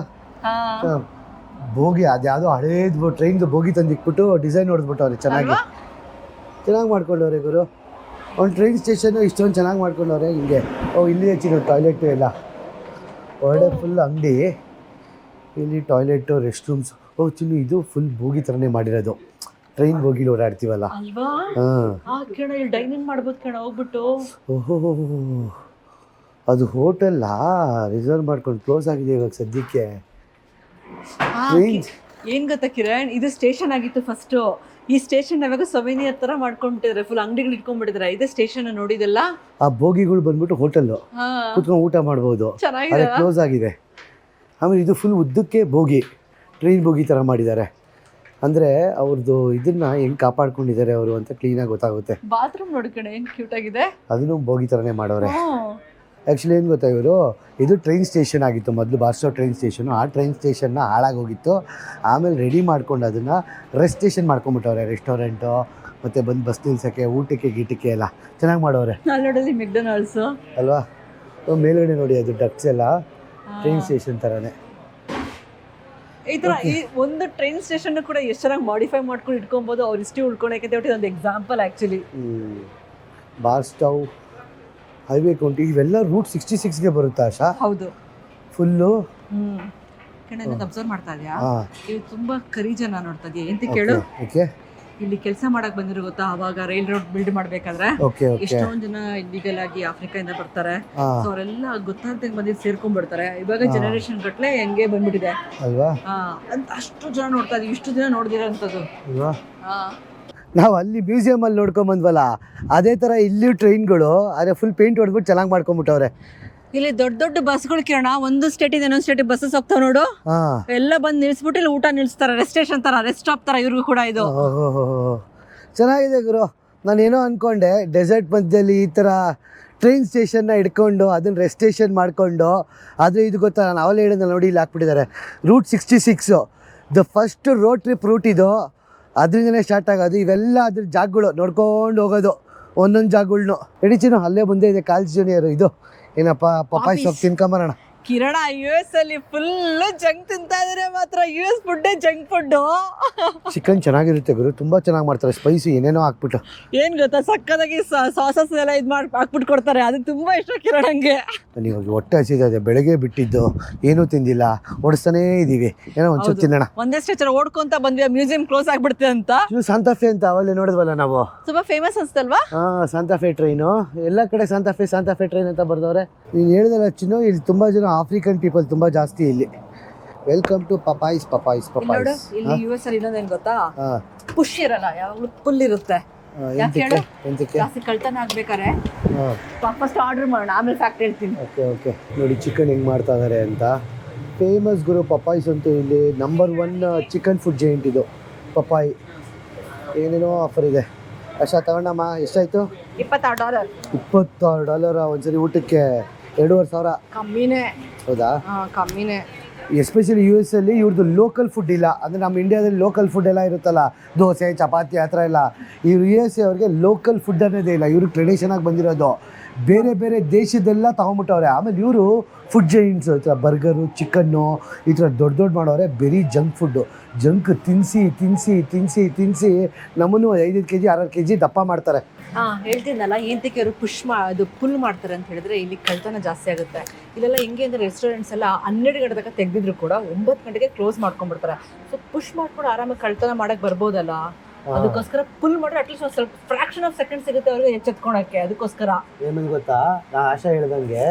ಬೋಗಿ ಅದ್ಯಾವುದೋ ಹಳೇದು ಟ್ರೈನ್ದು ಬೋಗಿ ತಂದಿಕ್ಬಿಟ್ಟು ಡಿಸೈನ್ ಹೊಡೆದ್ಬಿಟ್ಟವ್ರೆ. ಚೆನ್ನಾಗಿ ಮಾಡ್ಕೊಂಡವ್ರೆ ಗುರು. ಒಂದು ಟ್ರೈನ್ ಸ್ಟೇಷನ್ ಇಷ್ಟೊಂದು ಚೆನ್ನಾಗಿ ಮಾಡ್ಕೊಂಡವ್ರೆ. ಹಿಂಗೆ ಇಲ್ಲಿ ಹೆಚ್ಚಿನ ಟಾಯ್ಲೆಟು ಎಲ್ಲ ಹೊರಡೆ ಫುಲ್ ಅಂಗಡಿ. ಇಲ್ಲಿ ಟಾಯ್ಲೆಟು, ರೆಸ್ಟ್ ರೂಮ್ಸ್. ಚಿನ್ನು ಇದು ಫುಲ್ ಬೋಗಿ ಥರನೇ ಮಾಡಿರೋದು. ಟ್ರೈನ್ ಬೋಗಿಲಿ ಓಡಾಡ್ತೀವಲ್ಲ. ಡೈನಿಂಗ್ ಮಾಡ್ಬೋದು ಕಣ ಹೋಗ್ಬಿಟ್ಟು. ಓಹೋ, ಅದು ಹೋಟೆಲ್ಲಾ? ರಿಸರ್ವ್ ಮಾಡ್ಕೊಂಡು ಕ್ಲೋಸ್ ಆಗಿದೆ ಇವಾಗ ಸದ್ಯಕ್ಕೆ. ಏನ್ ಗೊತ್ತಾ ಕಿರಣ್, ಇದು ಸ್ಟೇಷನ್ ಆಗಿತ್ತು ಫಸ್ಟು. ಈ ಸ್ಟೇಷನ್ ಇವಾಗ ಸೊವಿನಿ ಹತ್ರ ಮಾಡ್ಕೊಂಡ್ಬಿಟ್ಟಿದ್ದಾರೆ, ಫುಲ್ ಅಂಗಡಿಗಳು ಇಟ್ಕೊಂಡ್ಬಿಟ್ಟಿದ್ದಾರೆ. ಇದೇ ಸ್ಟೇಷನ್ ನೋಡಿದೆಲ್ಲ. ಆ ಬೋಗಿಗಳು ಬಂದ್ಬಿಟ್ಟು ಹೋಟೆಲ್ಲು ಕುತ್ಕೊಂಡು ಊಟ ಮಾಡ್ಬೋದು, ಚೆನ್ನಾಗಿದೆ. ಕ್ಲೋಸ್ ಆಗಿದೆ. ಆಮೇಲೆ ಇದು ಫುಲ್ ಉದ್ದಕ್ಕೆ ಬೋಗಿ, ಟ್ರೈನ್ ಬೋಗಿ ಥರ ಮಾಡಿದ್ದಾರೆ. ಅಂದರೆ ಅವ್ರದ್ದು ಇದನ್ನ ಹೆಂಗೆ ಕಾಪಾಡ್ಕೊಂಡಿದ್ದಾರೆ ಅವರು ಅಂತ ಕ್ಲೀನಾಗಿ ಗೊತ್ತಾಗುತ್ತೆ. ಬಾತ್ರೂಮ್ ನೋಡ್ಕಣೆ ಏನು ಕ್ಯೂಟ್ ಆಗಿದೆ. ಅದನ್ನು ಬೋಗಿ ಥರನೇ ಮಾಡೋರೆ. ಆ್ಯಕ್ಚುಲಿ ಏನು ಗೊತ್ತಾ, ಇವರು ಇದು ಟ್ರೈನ್ ಸ್ಟೇಷನ್ ಆಗಿತ್ತು ಮೊದಲು, ಬಾರ್ಸ್ಟೋ ಟ್ರೈನ್ ಸ್ಟೇಷನು. ಆ ಟ್ರೈನ್ ಸ್ಟೇಷನ್ನ ಹಾಳಾಗೋಗಿತ್ತು. ಆಮೇಲೆ ರೆಡಿ ಮಾಡ್ಕೊಂಡು ಅದನ್ನು ರೆಸ್ಟ್ ಸ್ಟೇಷನ್ ಮಾಡ್ಕೊಂಬಿಟ್ಟವ್ರೆ. ರೆಸ್ಟೋರೆಂಟು ಮತ್ತು ಬಂದು ಬಸ್ ನಿಲ್ಸೋಕ್ಕೆ, ಊಟಕ್ಕೆ ಗೀಟಕ್ಕೆ ಎಲ್ಲ ಚೆನ್ನಾಗಿ ಮಾಡೋರೆ. ಅಲ್ಲಿ ಮೆಕ್ಡೊನಾಲ್ಡ್ಸು ಅಲ್ವಾ. ಮೇಲ್ಗಡೆ ನೋಡಿ ಅದು ಡಕ್ಸ್ ಎಲ್ಲ ಟ್ರೈನ್ ಸ್ಟೇಷನ್ ಥರನೇ. ಈ ಥರ ಈ ಒಂದು ಟ್ರೈನ್ ಸ್ಟೇಷನ್ ಕೂಡ ಎಷ್ಟು ಚೆನ್ನಾಗಿ ಮಾಡಿಫೈ ಮಾಡ್ಕೊಂಡು ಇಟ್ಕೊಬೋದು. ಅವ್ರು ಇಷ್ಟೇ ಉಳ್ಕೊಳಕ್ಕೆ ಒಂದು ಎಕ್ಸಾಂಪಲ್ ಆ್ಯಕ್ಚುಲಿ. ಬಾರ್ಸ್ಟೌ ಹೈವೇ 20 ಇವೆಲ್ಲ ರೂಟ್ 66ಗೆ ಬರುತ್ತಾ ಆಶಾ? ಹೌದು, ಫುಲ್ಲು. ಅಬ್ಸರ್ವ್ ಮಾಡ್ತಾ ಇದೆಯಾ? ಇದು ತುಂಬಾ ಕರಿ ಜನ ನೋಡ್ತಾ ಇದೆಯಾ ಅಂತ ಕೇಳು. ಇಲ್ಲಿ ಕೆಲಸ ಮಾಡಕ್ ಬಂದಿರೋ ಗೊತ್ತಾ, ಅವಾಗ ರೈಲ್ ರೋಡ್ ಬಿಲ್ಡ್ ಮಾಡ್ಬೇಕಾದ್ರೆ ಎಷ್ಟೊಂದ್ ಜನ ಇಲ್ಲಿಗಲ್ ಆಗಿ ಆಫ್ರಿಕಾದಿಂದ ಬರ್ತಾರೆ. ಅವರೆಲ್ಲ ಗೊತ್ತಾಗ್ದಂಗೆ ಬಂದಿದ್ದು ಸೇರ್ಕೊಂಡ್ಬಿಡ್ತಾರೆ. ಇವಾಗ ಜನರೇಷನ್ ಗಟ್ಲೆ ಹೆಂಗೆ ಬಂದ್ಬಿಟ್ಟಿದೆ ಅಲ್ವಾ ಅಂತ ಅಷ್ಟು ಜನ ನೋಡ್ತಾ ಇದೀವಿ. ಇಷ್ಟು ದಿನ ನೋಡ್ದಿರೋಂಥದ್ದು. ನಾವು ಅಲ್ಲಿ ಮ್ಯೂಸಿಯಂ ಅಲ್ಲಿ ನೋಡ್ಕೊಂಡ್ ಬಂದ್ವಲ್ಲ, ಅದೇ ತರ ಇಲ್ಲಿ ಟ್ರೈನ್ಗಳು ಅದೇ ಫುಲ್ ಪೇಂಟ್ ಹೊಡೆದ್ಬಿಟ್ಟು ಚೆನ್ನಾಗಿ ಮಾಡ್ಕೊಂಡ್ಬಿಟ್ಟವ್ರೆ. ಇಲ್ಲಿ ದೊಡ್ಡ ದೊಡ್ಡ ಬಸ್ಗಳು ಕಿರಣ, ಒಂದು ಸ್ಟೇಟಿಂದ ಇನ್ನೊಂದು ಸ್ಟೇಟಿಗೆ ಬಸ್ಸಸ್ ಹೋಗ್ತಾವ ನೋಡು, ಎಲ್ಲ ಬಂದು ನಿಲ್ಸ್ಬಿಟ್ಟು ಇಲ್ಲಿ ಊಟ ನಿಲ್ಸ್ತಾರೆ. ರೆಸ್ಟ್ ಸ್ಟೇಷನ್ ತರ, ರೆಸ್ಟ್ ಸ್ಟಾಪ್ ತರ ಇವ್ರಿಗೂ ಕೂಡ ಇದು. ಚೆನ್ನಾಗಿದೆ ಗುರು. ನಾನೇನೋ ಅನ್ಕೊಂಡೆ ಡೆಸರ್ಟ್ ಮಧ್ಯದಲ್ಲಿ ಈ ಥರ ಟ್ರೈನ್ ಸ್ಟೇಷನ್ನ ಇಟ್ಕೊಂಡು ಅದನ್ನ ರೆಸ್ಟ್ ಸ್ಟೇಷನ್ ಮಾಡಿಕೊಂಡು, ಆದರೆ ಇದು ಗೊತ್ತಾ, ನಾನು ಅವಲೇ ಹೇಳಿದ್ನಲ್ಲ ನೋಡಿ, ಇಲ್ಲಿ ಹಾಕ್ಬಿಟ್ಟಿದ್ದಾರೆ route 66. The first road trip route ಇದು, ಅದರಿಂದನೇ ಸ್ಟಾರ್ಟ್ ಆಗೋದು. ಇವೆಲ್ಲ ಅದ್ರ ಜಾಗಗಳು ನೋಡ್ಕೊಂಡು ಹೋಗೋದು, ಒಂದೊಂದು ಜಾಗಗಳ್ನು. ಎಡಿಚಿನ ಅಲ್ಲೇ ಮುಂದೆ ಇದೆ ಕಾಲ್ಸ್ ಜೂನಿಯರ್. ಇದು ಏನಪ್ಪ ಪಪಾಯಿ ಸೊಪ್ಪು ತಿನ್ಕೊಂಬರೋಣ. ಕಿರಣ US ಅಲ್ಲಿ ಫುಲ್ ಜಂಕ್ ತಿಂತಾ ಇದಾರೆ ಮಾತ್ರ. US food junk food. Chicken ಚೆನ್ನಾಗಿರುತ್ತೆ ಗುರು, ತುಂಬಾ ಚೆನ್ನಾಗಿ ಮಾಡ್ತಾರೆ. ಸ್ಪೈಸಿ ಏನೇನೋ ಹಾಕ್ಬಿಟ್ಟು. ಏನ್ ಗೊತ್ತಾ, ಸಕ್ಕದಾಗಿ ಸಾಸಸ್ ಎಲ್ಲ ಇದು ಮಾಡಿ ಹಾಕ್ಬಿಟ್ಟು ಕೊಡ್ತಾರೆ. ಅದು ತುಂಬಾ ಇಷ್ಟ ಕಿರಣಂಗೆ. ನೀವು ಹೊಟ್ಟೆ ಹಸಿದೆ, ಬೆಳಗ್ಗೆ ಬಿಟ್ಟಿದ್ದು ಏನೂ ತಿಂದಿಲ್ಲ, ಓಡಿಸ್ತಾನೇ ಇದೀವಿ. ಏನೋ ಒಂಚೂರು ತಿನ್ನೋಣ. ಒಂದೇ ಸ್ಟೇಚರ್ ಓಡ್ಕೊಂತ ಬಂದ್ವಿ, ಮ್ಯೂಸಿಯಂ ಕ್ಲೋಸ್ ಆಗ್ಬಿಡುತ್ತೆ ಅಂತ. ಇದು ಸಾಂತಾಫೆ ಅಂತ ಅವಲ್ಲೇ ನೋಡಿದ್ವಲ್ಲ ನಾವು, ತುಂಬಾ ಫೇಮಸ್ ಅನ್ಸ್ತಲ್ವಾ? Santa Fe train. ಎಲ್ಲ ಕಡೆ ಸಾಂತಾಫೆ ಟ್ರೈನ್ ಅಂತ ಬರ್ದವ್ರೆ. ನೀನು ಹೇಳಿದಲ್ಲ ಚಿನ್ನು, ಇಲ್ಲಿ ತುಂಬಾ ಜನ ಆಫ್ರಿಕನ್ ಪೀಪಲ್ ತುಂಬಾ ಜಾಸ್ತಿ ಇಲ್ಲಿ. Welcome to Popeyes. ಇಲ್ಲಿ US ಅಲ್ಲಿ ಇನ್ನೊಂದೇನು ಗೊತ್ತಾ, ಪುಷ್ ಇರಲ್ಲ, ಯಾವಾಗಲೂ ಫುಲ್ ಇರುತ್ತೆ. ಜಾಸ್ತಿ ಕಳ್ತನ ಆಗ್ಬೇಕಾರೆ ಫಸ್ಟ್ ಆರ್ಡರ್ ಮಾಡೋಣ, ಆಮೇಲೆ ಫ್ಯಾಕ್ಟ್ ಹೇಳ್ತೀನಿ. ಓಕೆ ನೋಡಿ ಚಿಕನ್ ಹೆಂಗ್ ಮಾಡ್ತಾ ಇದಾರೆ ಅಂತ. ಫೇಮಸ್ ಗುರು ಪಪಾಯ್ಸ್ ಅಂತೂ ಇಲ್ಲಿ ನಂಬರ್ 1 ಚಿಕನ್ ಫುಡ್ ಜೈಂಟ್ ಇದು ಪಪಾಯಿ. ಏನೇನೋ ಆಫರ್ ಇದೆ. ಅಷ್ಟಾ ತಗೊಂಡಮ್ಮ, ಎಷ್ಟಾಯ್ತು? $26. ಒಂದ್ಸರಿ ಊಟಕ್ಕೆ 2,500. ಕಮ್ಮಿನೇ. ಹೌದಾ? ಕಮ್ಮಿನೇ. ಎಸ್ಪೆಷಲಿ US ಅಲ್ಲಿ ಇವ್ರದ್ದು ಲೋಕಲ್ ಫುಡ್ ಇಲ್ಲ. ಅಂದರೆ ನಮ್ಮ ಇಂಡಿಯಾದಲ್ಲಿ ಲೋಕಲ್ ಫುಡ್ ಎಲ್ಲ ಇರುತ್ತಲ್ಲ, ದೋಸೆ ಚಪಾತಿ ಆ ಥರ ಎಲ್ಲ. ಇವ್ರು US ಅವ್ರಿಗೆ ಲೋಕಲ್ ಫುಡ್ ಅನ್ನೋದೇ ಇಲ್ಲ. ಇವ್ರಿಗೆ ಟ್ರೆಡಿಷನಾಗಿ ಬಂದಿರೋದು ಬೇರೆ ಬೇರೆ ದೇಶದೆಲ್ಲ ತೊಗೊಂಬಿಟ್ಟವ್ರೆ. ಆಮೇಲೆ ಇವರು ಫುಡ್ ಜೈಂಟ್ಸ್, ಈ ಥರ ಬರ್ಗರು, ಚಿಕನ್ನು ಈ ಥರ ದೊಡ್ಡ ಮಾಡೋರೆ. ಬರೀ ಜಂಕ್ ಫುಡ್ಡು. ಜಂಕ್ ತಿನ್ನಿಸಿ ನಮ್ಮನ್ನು 5 kg 6 kg ದಪ್ಪ ಮಾಡ್ತಾರೆ. ಹೇಳ್ತೀನಲ್ಲ, ಏನಕ್ಕೆ ಅವರು ಅದು ಫುಲ್ ಮಾಡ್ತಾರೆ ಅಂತ ಹೇಳಿದ್ರೆ, ಇಲ್ಲಿ ಕಳ್ತನ ಜಾಸ್ತಿ ಆಗುತ್ತೆ. ಇಲ್ಲೆಲ್ಲ ಹೆಂಗೆ ಅಂದರೆ ರೆಸ್ಟೋರೆಂಟ್ಸ್ ಎಲ್ಲ 12 ಗಂಟೆ ತನಕ ತೆಗೆದಿದ್ರು ಕೂಡ 9 ಗಂಟೆಗೆ ಕ್ಲೋಸ್ ಮಾಡ್ಕೊಂಡ್ಬಿಡ್ತಾರೆ. ಸೊ ಪುಷ್ ಮಾಡ್ಕೊಂಡು ಆರಾಮಾಗಿ ಕಳ್ತನ ಮಾಡಕ್ಕೆ ಬರ್ಬೋದಲ್ಲ, ಅದಕ್ಕೋಸ್ಕರ ಫುಲ್ ಮಾಡಿದ್ರೆ ಅಟ್ಲೀಸ್ಟ್ ಒಂದು ಸ್ವಲ್ಪ ಫ್ರಾಕ್ಷನ್ ಆಫ್ ಸೆಕೆಂಡ್ ಸಿಗುತ್ತೆ ಅವ್ರಿಗೆ ಎಚ್ಚೆತ್ಕೊಳಕ್ಕೆ. ಅದಕ್ಕೋಸ್ಕರ ಏನಂತ ಗೊತ್ತಾ, ನಾ ಆಶಾ ಹೇಳ್ದಂಗೆ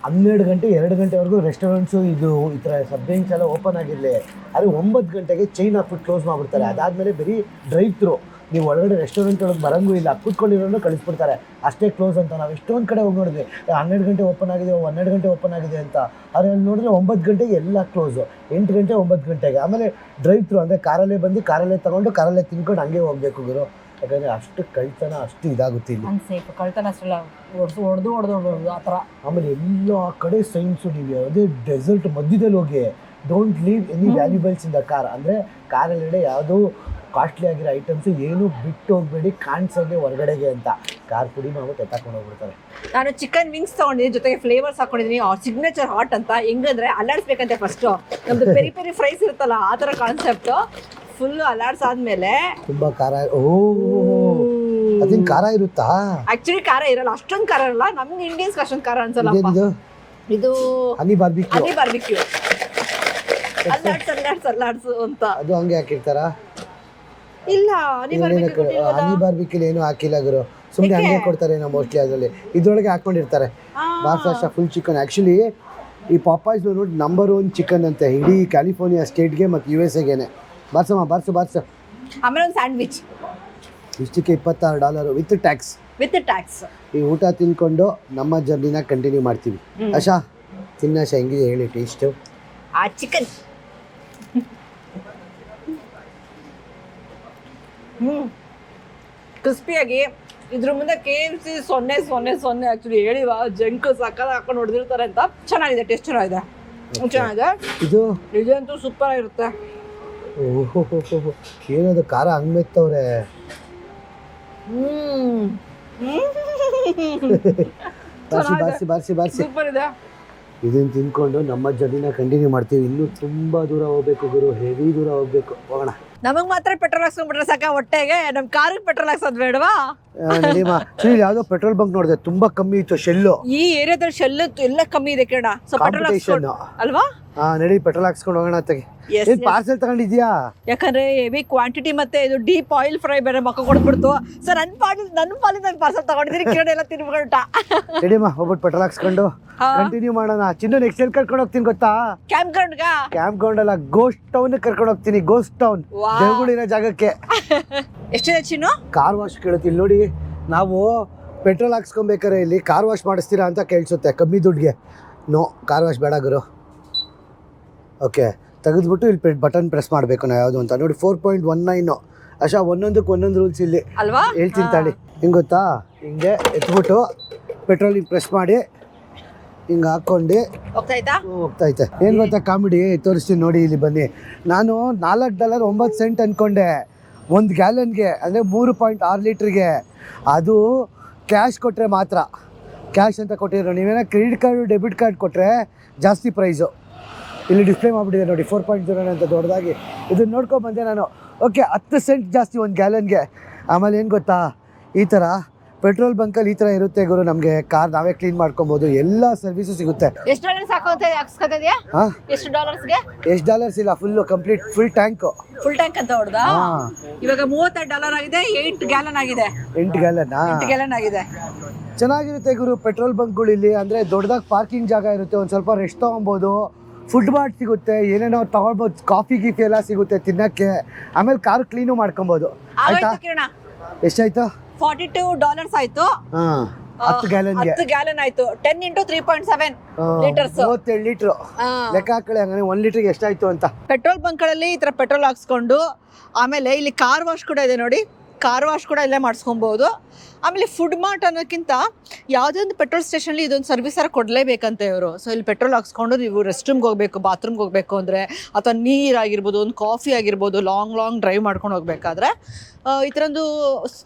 12 ಗಂಟೆ 2 ಗಂಟೆವರೆಗೂ ರೆಸ್ಟೋರೆಂಟ್ಸು ಇದು ಈ ಥರ ಸಬ್ಬೇನ್ಸ್ ಎಲ್ಲ ಓಪನ್ ಆಗಿರಲಿ. ಆದರೆ 9 ಗಂಟೆಗೆ ಚೈನ್ ಹಾಕ್ಬಿಟ್ಟು ಕ್ಲೋಸ್ ಮಾಡಿಬಿಡ್ತಾರೆ. ಅದಾದಮೇಲೆ ಬರೀ ಡ್ರೈವ್ ಥ್ರೂ, ನೀವು ಒಳಗಡೆ ರೆಸ್ಟೋರೆಂಟ್ ಒಳಗೆ ಬರೋಂಗೂ ಇಲ್ಲ, ಕೂತ್ಕೊಂಡಿರೋನು ಕಳಿಸ್ಬಿಡ್ತಾರೆ. ಅಷ್ಟೇ ಕ್ಲೋಸ್ ಅಂತ. ನಾವು ಎಷ್ಟೊಂದು ಕಡೆ ಹೋಗಿ ನೋಡಿದ್ವಿ, 12 ಗಂಟೆ ಓಪನ್ ಆಗಿದೆ, 12 ಗಂಟೆ ಓಪನ್ ಆಗಿದೆ ಅಂತ. ಆದರೆ ಅಲ್ಲಿ ನೋಡಿದ್ರೆ 9 ಗಂಟೆಗೆ ಎಲ್ಲ ಕ್ಲೋಸು. 8 ಗಂಟೆ 9 ಗಂಟೆಗೆ. ಆಮೇಲೆ ಡ್ರೈವ್ ಥ್ರೂ ಅಂದರೆ ಕಾರಲ್ಲೇ ಬಂದು ಕಾರಲ್ಲೇ ತೊಗೊಂಡು ಕಾರಲ್ಲೇ ತಿನ್ಕೊಂಡು ಹಂಗೆ ಹೋಗಬೇಕು ಗುರು. ಯಾಕಂದರೆ ಅಷ್ಟು ಕಳ್ತನ ಅಷ್ಟು ಇದಾಗುತ್ತೆ ಇಲ್ಲಿ. ಕಳ್ತನ ಅಷ್ಟೆಲ್ಲ ಹೊಡೆದು ಆ ಥರ. ಆಮೇಲೆ ಎಲ್ಲ ಆ ಕಡೆ ಸೈನ್ಸು, ನೀವು ಯಾವುದೇ ಡೆಸರ್ಟ್ ಮಧ್ಯದಲ್ಲಿ ಹೋಗಿ don't leave any valuables in the car. ಅಂದರೆ ಕಾರಲ್ಲೆಡೆ ಯಾವುದೂ ಕಾಸ್ಟ್ಲಿ ಆಗಿರೋ ಐಟಮ್ಸು ಏನು ಬಿಟ್ಟು ಹೋಗಬೇಡಿ, ಕಾಣಿಸೋಂಗೆ ಹೊರಗಡೆಗೆ ಅಂತ. ಕಾರ್ ಪುಡಿ ಮಾಡ್ಬಿಟ್ಟು ಎತ್ತಾಕೊಂಡು ಹೋಗ್ಬಿಡ್ತಾರೆ. ನಾನು ಚಿಕನ್ ವಿಂಗ್ಸ್ ತೊಗೊಂಡಿದ್ದೀನಿ, ಜೊತೆಗೆ ಫ್ಲೇವರ್ಸ್ ಹಾಕೊಂಡಿದ್ದೀನಿ. ಅವ್ರ ಸಿಗ್ನೇಚರ್ ಹಾಟ್ ಅಂತ. ಹೆಂಗಂದ್ರೆ ಅಲ್ಲಾಡಿಸ್ಬೇಕಂತೆ ಫಸ್ಟು. ನಮ್ದು ಪೆರಿ ಫ್ರೈಸ್ ಇರುತ್ತಲ್ಲ, ಆ ಥರ ಕಾನ್ಸೆಪ್ಟು. ಫುಲ್ ಅಲ್ಲಾಡ್ಸಾದ್ಮೇಲೆ ತುಂಬಾ ಖಾರ. ಅದೇನು ಖಾರ ಇರುತ್ತಾ? ಆಕ್ಚುಲಿ ಖಾರ ಇರಲ್ಲ, ಅಷ್ಟೊಂದು ಖಾರ ಇರಲ್ಲ. ನಮ್ಗೆ ಇಂಡಿಯನ್ಸ್ ಅಷ್ಟೊಂದು ಖಾರ ಅನ್ಸಲ್ಲ. ಇದು ಹನಿ ಬಾರ್ಬಿಕ್ಯೂ. ಅಲ್ಲಾಡ್ಸು ಅಂತ. ಅದು ಹಂಗೆ ಹಾಕಿರ್ತಾರ? ಇಲ್ಲ, ಹನಿ ಬಾರ್ಬಿಕ್ಯೂ ಏನು ಹಾಕಿಲ್ಲ ಗುರು, ಸುಮ್ಮನೆ ಹಂಗೆ ಕೊಡ್ತಾರೆ ಏನೋ ಮೋಸ್ಟ್ಲಿ. ಅದರಲ್ಲಿ ಇದ್ರೊಳಗೆ ಹಾಕೊಂಡಿರ್ತಾರೆ. ಬಾರ್ಸಾಶ ಫುಲ್ ಚಿಕನ್. ಆ್ಯಕ್ಚುಲಿ ಈ ಪಾಪಾಯ್ಸ್ ನೋಡಿ ನಂಬರ್ 1 ಚಿಕನ್ ಅಂತೆ ಇಡೀ ಕ್ಯಾಲಿಫೋರ್ನಿಯಾ ಸ್ಟೇಟ್ಗೆ ಮತ್ತು USA ಗೆನೆ. ಬಾರ್ಸು. ಆಮೇಲೆ ಒಂದು ಸ್ಯಾಂಡ್ವಿಚ್ ಇಷ್ಟಕ್ಕೆ $26 ವಿತ್ ಟ್ಯಾಕ್ಸ್. ಈ ಊಟ ತಿನ್ಕೊಂಡು ನಮ್ಮ ಜರ್ನಿನ ಕಂಟಿನ್ಯೂ ಮಾಡ್ತೀವಿ. ಆಶಾ ತಿನ್ನಾಶ ಹೆಂಗಿದೆ ಹೇಳಿ ಟೇಸ್ಟು? ಆ ಚಿಕನ್ ಕ್ರಿಸ್ಪಿಯಾಗಿ. ಇದ್ರ ಮುಂದೆ KFC 000 ಆಕ್ಚುಲಿ ಹೇಳಿವ ಜಂಕ್ ಸಕ್ಕದ ಹಾಕೊಂಡು ಹೊಡೆದಿರ್ತಾರೆ ಅಂತ. ಚೆನ್ನಾಗಿದೆ, ಟೇಸ್ಟ್ ಚೆನ್ನಾಗಿದೆ. ಇದಂತೂ ಸೂಪರ್ ಆಗಿರುತ್ತೆ. ಓಹೋ ಏನದು ಖಾರ ಹಂಗ್ ಮೆತ್ತವ್ರೆ. ಬಾರಿಸಿ ಸೂಪರ್ ಇದೆ. ಇದನ್ನ ತಿನ್ಕೊಂಡು ನಮ್ಮ ಜರ್ನಿನ ಕಂಟಿನ್ಯೂ ಮಾಡ್ತೀವಿ. ಇನ್ನೂ ತುಂಬಾ ದೂರ ಹೋಗ್ಬೇಕು ಗುರು, ಹೆವಿ ದೂರ ಹೋಗ್ಬೇಕು. ಹೋಗೋಣ. ನಮಗ್ ಮಾತ್ರ ಪೆಟ್ರೋಲ್ ಹಾಕ್ಸ್ಕೊಂಡ್ಬಿಟ್ರೆ ಸಾಕ ಹೊಟ್ಟೆಗೆ, ನಮ್ ಕಾರಿಗೆ ಪೆಟ್ರೋಲ್ ಹಾಕ್ಸೋದ್ ಬೇಡವಾ? ಯಾವ್ದೋ ಪೆಟ್ರೋಲ್ ಬಂಕ್ ನೋಡಿದೆ, ತುಂಬಾ ಕಮ್ಮಿ ಇತ್ತು ಶೆಲ್ಲು. ಈ ಏರಿಯಾದಲ್ಲಿ ಶೆಲ್ ಎಲ್ಲ ಕಮ್ಮಿ ಇದೆ ಕೇಳ. ಸೊ ಪೆಟ್ರೋಲ್ ಹಾಕ್ಸ್ಕೊಂಡು ಅಲ್ವಾ? ನಡಿ ಪೆಟ್ರೋಲ್ ಹಾಕ್ಸ್ಕೊಂಡು ಹೋಗೋಣ. ಏನ್ ಪಾರ್ಸೆಲ್ ತಗೊಂಡಿದ್ಯಾ? ಯಾಕಂದ್ರೆ ಹೆವಿ ಕ್ವಾಂಟಿಟಿ ಮತ್ತೆ ಇದು ಡೀಪ್ ಆಯಿಲ್ ಫ್ರೈ ಬೇರೆ ಮಕ್ಕ ಕೊಡ್ಬಿಡ್ತು. ಸೊ ನನ್ನ ಪಾಲಿಂದ ಪಾರ್ಸೆಲ್ ತಗೊಂಡಿದ್ದೀನಿ. ಕಿರಣ ಎಲ್ಲ ತಿನ್ಬಿಟ್ಟ. ರೆಡಿಮಾ ಹೋಗ್ಬಿಟ್ಟು ಪೆಟ್ರೋಲ್ ಹಾಕ್ಸ್ಕೊಂಡು ಕಂಟಿನ್ಯೂ ಮಾಡೋಣ. ಚಿನ್ನು ನೆಕ್ಸ್ಟ್ ಎಲ್ಲಿ ಕರ್ಕೊಂಡು ಹೋಗ್ತೀನಿ ಗೊತ್ತಾ? ಕ್ಯಾಂಪ್ ಗ್ರೌಂಡ್ ಅಲ್ಲ, ಗೋಸ್ಟ್ ಟೌನ್ ಕರ್ಕೊಂಡು ಹೋಗ್ತೀನಿ. ಗೋಸ್ಟ್ ಟೌನ್, ದೇವಗುಳಿನ ಜಾಗಕ್ಕೆ. ಎಷ್ಟಿದೆ ಚಿನ್ನು? ಕಾರ್ ವಾಶ್ ಕೇಳುತ್ತಿಲ್ಲ ನೋಡಿ. ನಾವು ಪೆಟ್ರೋಲ್ ಹಾಕ್ಸ್ಕೊಬೇಕಾರೆ ಇಲ್ಲಿ ಕಾರ್ ವಾಶ್ ಮಾಡಿಸ್ತೀರಾ ಅಂತ ಕೇಳಿಸುತ್ತೆ ಕಮ್ಮಿ ದುಡ್ಡಿಗೆ. ನೋ, ಕಾರ್ ವಾಶ್ ಬೇಡ ಗುರು. ಓಕೆ, ತೆಗೆದ್ಬಿಟ್ಟು ಇಲ್ಲಿ ಬಟನ್ ಪ್ರೆಸ್ ಮಾಡಬೇಕು ನಾವು ಯಾವುದು ಅಂತ ನೋಡಿ. 4.19. ಅಶಾ ಒಂದೊಂದಕ್ಕೆ ಒಂದೊಂದು ರೂಲ್ಸ್ ಇಲ್ಲಿ ಅಲ್ವಾ? ಹೇಳ್ತೀನಿ ತಾಳಿ. ಹಿಂಗೆ ಗೊತ್ತಾ, ಹಿಂಗೆ ಎತ್ಬಿಟ್ಟು ಪೆಟ್ರೋಲ್ ಹಿಂಗೆ ಪ್ರೆಸ್ ಮಾಡಿ ಹಿಂಗೆ ಹಾಕ್ಕೊಂಡು ಹೋಗ್ತೈತೆ. ಏನು ಗೊತ್ತಾ ಕಾಮಿಡಿ ತೋರಿಸ್ತೀನಿ ನೋಡಿ, ಇಲ್ಲಿ ಬನ್ನಿ. ನಾನು $4.09 ಅಂದ್ಕೊಂಡೆ 1 ಗ್ಯಾಲನ್ಗೆ, ಅಂದರೆ 3.6 ಲೀಟ್ರಿಗೆ. ಅದು ಕ್ಯಾಶ್ ಕೊಟ್ಟರೆ ಮಾತ್ರ, ಕ್ಯಾಶ್ ಅಂತ ಕೊಟ್ಟಿರೋ. ನೀವೇನೋ ಕ್ರೆಡಿಟ್ ಕಾರ್ಡು ಡೆಬಿಟ್ ಕಾರ್ಡ್ ಕೊಟ್ಟರೆ ಜಾಸ್ತಿ ಪ್ರೈಸು. ಇಲ್ಲಿ ಡಿಸ್ಪ್ಲೇ ಮಾಡಿಬಿಟ್ಟಿದೆ ನೋಡಿ 4.09 ಅಂತ ದೊಡ್ಡದಾಗಿ. ಇದನ್ನು ನೋಡ್ಕೊಂಡು ಬಂದೆ ನಾನು. ಓಕೆ, 10 ಸೆಂಟ್ ಜಾಸ್ತಿ 1 ಗ್ಯಾಲನ್ಗೆ. ಆಮೇಲೆ ಏನು ಗೊತ್ತಾ, ಈ ಥರ ಪೆಟ್ರೋಲ್ ಬಂಕಲ್ಲಿ ಈ ಥರ ಇರುತ್ತೆ ಗುರು. ನಮಗೆ ಕಾರ್ ನಾವೇ ಕ್ಲೀನ್ ಮಾಡ್ಕೊಬೋದು, ಎಲ್ಲ ಸರ್ವಿಸು ಸಿಗುತ್ತೆ. ಎಷ್ಟು $ಡಾಲರ್ಸ್ ಇಲ್ಲ, ಕಂಪ್ಲೀಟ್ ಫುಲ್ ಟ್ಯಾಂಕ್ ಅಂತ ಹೊಡೆದ. ಇವಾಗ $32 ಆಗಿದೆ. 8 ಗ್ಯಾಲನ್ ಆಗಿದೆ. 8 ಗ್ಯಾಲನ್ ಆಗಿದೆ. ಚೆನ್ನಾಗಿರುತ್ತೆ ಗುರು ಪೆಟ್ರೋಲ್ ಬಂಕ್ಗಳು ಇಲ್ಲಿ. ಅಂದರೆ ದೊಡ್ಡದಾಗಿ ಪಾರ್ಕಿಂಗ್ ಜಾಗ ಇರುತ್ತೆ, ಒಂದು ಸ್ವಲ್ಪ ರೆಸ್ಟ್ ತೊಗೊಬೋದು, ಫುಡ್ ಮಾರ್ಟ್ ಸಿಗುತ್ತೆ, ಏನೇನೋ ತಗೊಳ್ಬೋದು, ಕಾಫಿ ಗೀಫಿ ಎಲ್ಲ ಸಿಗುತ್ತೆ ತಿನ್ನಕ್ಕೆ. ಆಮೇಲೆ ಕಾರ್ ಕ್ಲೀನು ಮಾಡ್ಕೊಬೋದು. ಆಯ್ತಾ? ಎಷ್ಟಾಯ್ತು? $42 ಆಯ್ತು. 10 ಗ್ಯಾಲನ್ಗೆ 10 ಗ್ಯಾಲನ್ ಆಯ್ತು. 10 × 3.7 ಲೀಟರ್ಸ್, 37 ಲೀಟ್ರು. ಲೆಕ್ಕ ಹಾಕೊಳ್ಳಿ ಹಂಗಾರೆ 1 ಲೀಟರ್ಗೆ ಎಷ್ಟಾಯ್ತು ಅಂತ. ಪೆಟ್ರೋಲ್ ಬಂಕ್ಗಳಲ್ಲಿ ಈ ಥರ ಪೆಟ್ರೋಲ್ ಹಾಕ್ಸ್ಕೊಂಡು, ಆಮೇಲೆ ಇಲ್ಲಿ ಕಾರ್ ವಾಶ್ ಕೂಡ ಇದೆ ನೋಡಿ. ಕಾರ್ ವಾಶ್ ಕೂಡ ಇಲ್ಲೇ ಮಾಡಿಸ್ಕೊಬೋದು. ಆಮೇಲೆ ಫುಡ್ ಮಾರ್ಟ್ ಅನ್ನೋಕ್ಕಿಂತ ಯಾವುದೇ ಒಂದು ಪೆಟ್ರೋಲ್ ಸ್ಟೇಷನಲ್ಲಿ ಇದೊಂದು ಸರ್ವಿಸರ ಕೊಡಲೇಬೇಕಂತೆ ಇವರು. ಸೊ ಇಲ್ಲಿ ಪೆಟ್ರೋಲ್ ಹಾಕ್ಸ್ಕೊಂಡು ನೀವು ರೆಸ್ಟ್ ರೂಮ್ಗೆ ಹೋಗಬೇಕು, ಬಾತ್ರೂಮ್ಗೆ ಹೋಗಬೇಕು ಅಂದರೆ, ಅಥವಾ ನೀರಾಗಿರ್ಬೋದು, ಒಂದು ಕಾಫಿ ಆಗಿರ್ಬೋದು, ಲಾಂಗ್ ಡ್ರೈವ್ ಮಾಡ್ಕೊಂಡು ಹೋಗ್ಬೇಕಾದ್ರೆ ಈ ಥರದ್ದು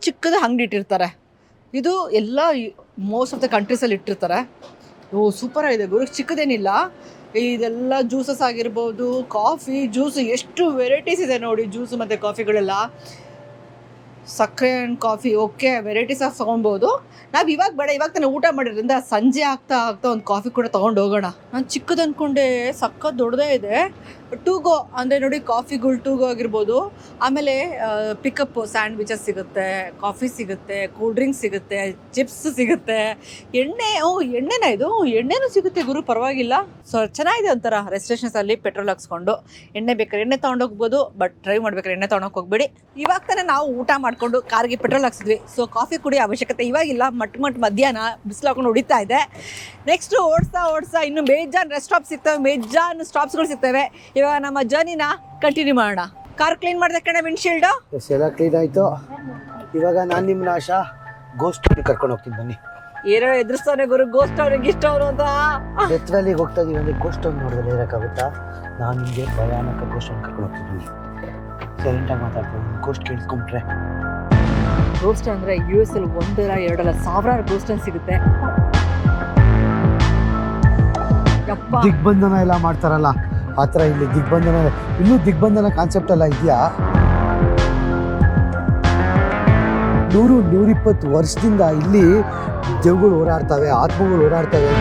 ಚಿಕ್ಕದ ಅಂಗಡಿ ಇಟ್ಟಿರ್ತಾರೆ. ಇದು ಎಲ್ಲ ಮೋಸ್ಟ್ ಆಫ್ ದ ಕಂಟ್ರೀಸಲ್ಲಿ ಇಟ್ಟಿರ್ತಾರೆ. ಸೂಪರ್ ಆಗಿದೆ ಗುರು, ಚಿಕ್ಕದೇನಿಲ್ಲ. ಇದೆಲ್ಲ ಜ್ಯೂಸಸ್ ಆಗಿರ್ಬೋದು, ಕಾಫಿ, ಜ್ಯೂಸು, ಎಷ್ಟು ವೆರೈಟೀಸ್ ಇದೆ ನೋಡಿ. ಜ್ಯೂಸು ಮತ್ತು ಕಾಫಿಗಳೆಲ್ಲ, ಸಕ್ಕರೆ and coffee, okay, varieties of ತೊಗೊಬೋದು. ನಾವು ಇವಾಗ ಬೇಡ, ಇವಾಗ ತಾನೇ ಊಟ ಮಾಡಿದ್ರಿಂದ ಸಂಜೆ ಆಗ್ತಾ ಒಂದು ಕಾಫಿ ಕೂಡ ತೊಗೊಂಡು ಹೋಗೋಣ. ನಾನು ಚಿಕ್ಕದು ಅಂದ್ಕೊಂಡೆ, ಸಖತ್ ದೊಡ್ಡದೇ ಇದೆ. ಟು ಗೋ ಅಂದರೆ ನೋಡಿ, ಕಾಫಿಗಳು ಟು ಗೋ ಆಗಿರ್ಬೋದು. ಆಮೇಲೆ ಪಿಕಪ್ ಸ್ಯಾಂಡ್ವಿಚಸ್ ಸಿಗುತ್ತೆ, ಕಾಫಿ ಸಿಗುತ್ತೆ, ಕೂಲ್ ಡ್ರಿಂಕ್ಸ್ ಸಿಗುತ್ತೆ, ಚಿಪ್ಸ್ ಸಿಗುತ್ತೆ, ಎಣ್ಣೆನ ಇದು ಎಣ್ಣೆನೂ ಸಿಗುತ್ತೆ ಗುರು, ಪರವಾಗಿಲ್ಲ. ಸೊ ಚೆನ್ನಾಗಿದೆ ಒಂಥರ. ರೆಸ್ಟೋರೆಂಟ್ಸಲ್ಲಿ ಪೆಟ್ರೋಲ್ ಹಾಕ್ಸ್ಕೊಂಡು ಎಣ್ಣೆ ಬೇಕಾದ್ರೆ ಎಣ್ಣೆ ತೊಗೊಂಡೋಗ್ಬೋದು, ಬಟ್ ಡ್ರೈವ್ ಮಾಡ್ಬೇಕಾದ್ರೆ ಎಣ್ಣೆ ತೊಗೊಂಡೋಗಿ ಹೋಗ್ಬೇಡಿ. ಇವಾಗ ತಾನೇ ನಾವು ಊಟ ಮಾಡಿಕೊಂಡು ಕಾರ್ಗೆ ಪೆಟ್ರೋಲ್ ಹಾಕ್ಸಿದ್ವಿ. ಸೊ ಕಾಫಿ ಕುಡಿಯೋ ಅವಶ್ಯಕತೆ ಇವಾಗಿಲ್ಲ. ಮಧ್ಯಾಹ್ನ ಬಿಸಿಲು ಹಾಕೊಂಡು ಹೊಡಿತಾ ಇದೆ. ನೆಕ್ಸ್ಟ್ ಓಡಿಸ್ತಾ ಇನ್ನು ಬೇಜಾನ್ ರೆಸ್ಟ್ ಸ್ಟಾಪ್ ಸಿಗ್ತವೆ, ಬೇಜಾನ್ ಸ್ಟಾಪ್ಸ್ಗಳು ಸಿಗ್ತವೆ. ಇವಾಗ ನಮ್ಮ ಜರ್ನಿನ ಕಂಟಿನ್ಯೂ ಮಾಡೋಣ. ಕಾರ್ ಕ್ಲೀನ್ ಮಾಡಿದೆ ಕಣೆ, ವಿಂಡ್ಶೀಲ್ಡ್ ಎಲ್ಲ ಕ್ಲೀನ್ ಆಯಿತು. ಇವಾಗ ನಾನು ನಿಮ್ಮನ್ನ ಆಶಾ ಗೋಸ್ಟ್ ಟೌನ್ ಕರ್ಕೊಂಡು ಹೋಗ್ತೀನಿ ಬನ್ನಿ. ಏನೋ ಎದುರಿಸ್ತಾನೆ ಗುರು, ಗೋಸ್ಟ್ ಟೌನ್ ಗಿಸ್ಟ್ ಟೌನ್ ಅಂತ. ಡೆತ್ ವ್ಯಾಲಿಗೆ ಹೋಗ್ತಾ ಇದೀವಿ ಅಂದರೆ ಗೋಸ್ಟ್ ಟೌನ್ ನೋಡಿದ್ರೆ ಇರೋಕ್ಕಾಗುತ್ತಾ? ನಾನು ನಿಮಗೆ ಭಯಾನಕ ಗೋಸ್ಟ್ ಟೌನ್ ಕರ್ಕೊಂಡು ಹೋಗ್ತೀನಿ ಬನ್ನಿ. ಸೈಲೆಂಟಾಗಿ ಮಾತಾಡ್ತೀನಿ, ಗೋಸ್ಟ್ ಕೇಳಿಸ್ಕೊಂಡ್ರೆ. ಗೋಸ್ಟ್ ಅಂದರೆ US ಅಲ್ಲಿ 1 2 ಅಲ್ಲ, ಸಾವಿರಾರು ಗೋಸ್ಟ್ ಸಿಗುತ್ತೆ. ದಿಗ್ಬಂಧನ ಎಲ್ಲ ಮಾಡ್ತಾರಲ್ಲ ಆ ಥರ ಇಲ್ಲಿ ದಿಗ್ಬಂಧನ. ಇನ್ನೂ ದಿಗ್ಬಂಧನ ಕಾನ್ಸೆಪ್ಟ್ ಎಲ್ಲ ಇದೆಯಾ? 100-120 ವರ್ಷದಿಂದ ಇಲ್ಲಿ ದೆವ್ಗಳು ಓಡಾಡ್ತವೆ, ಆತ್ಮಗಳು ಓಡಾಡ್ತವೆ.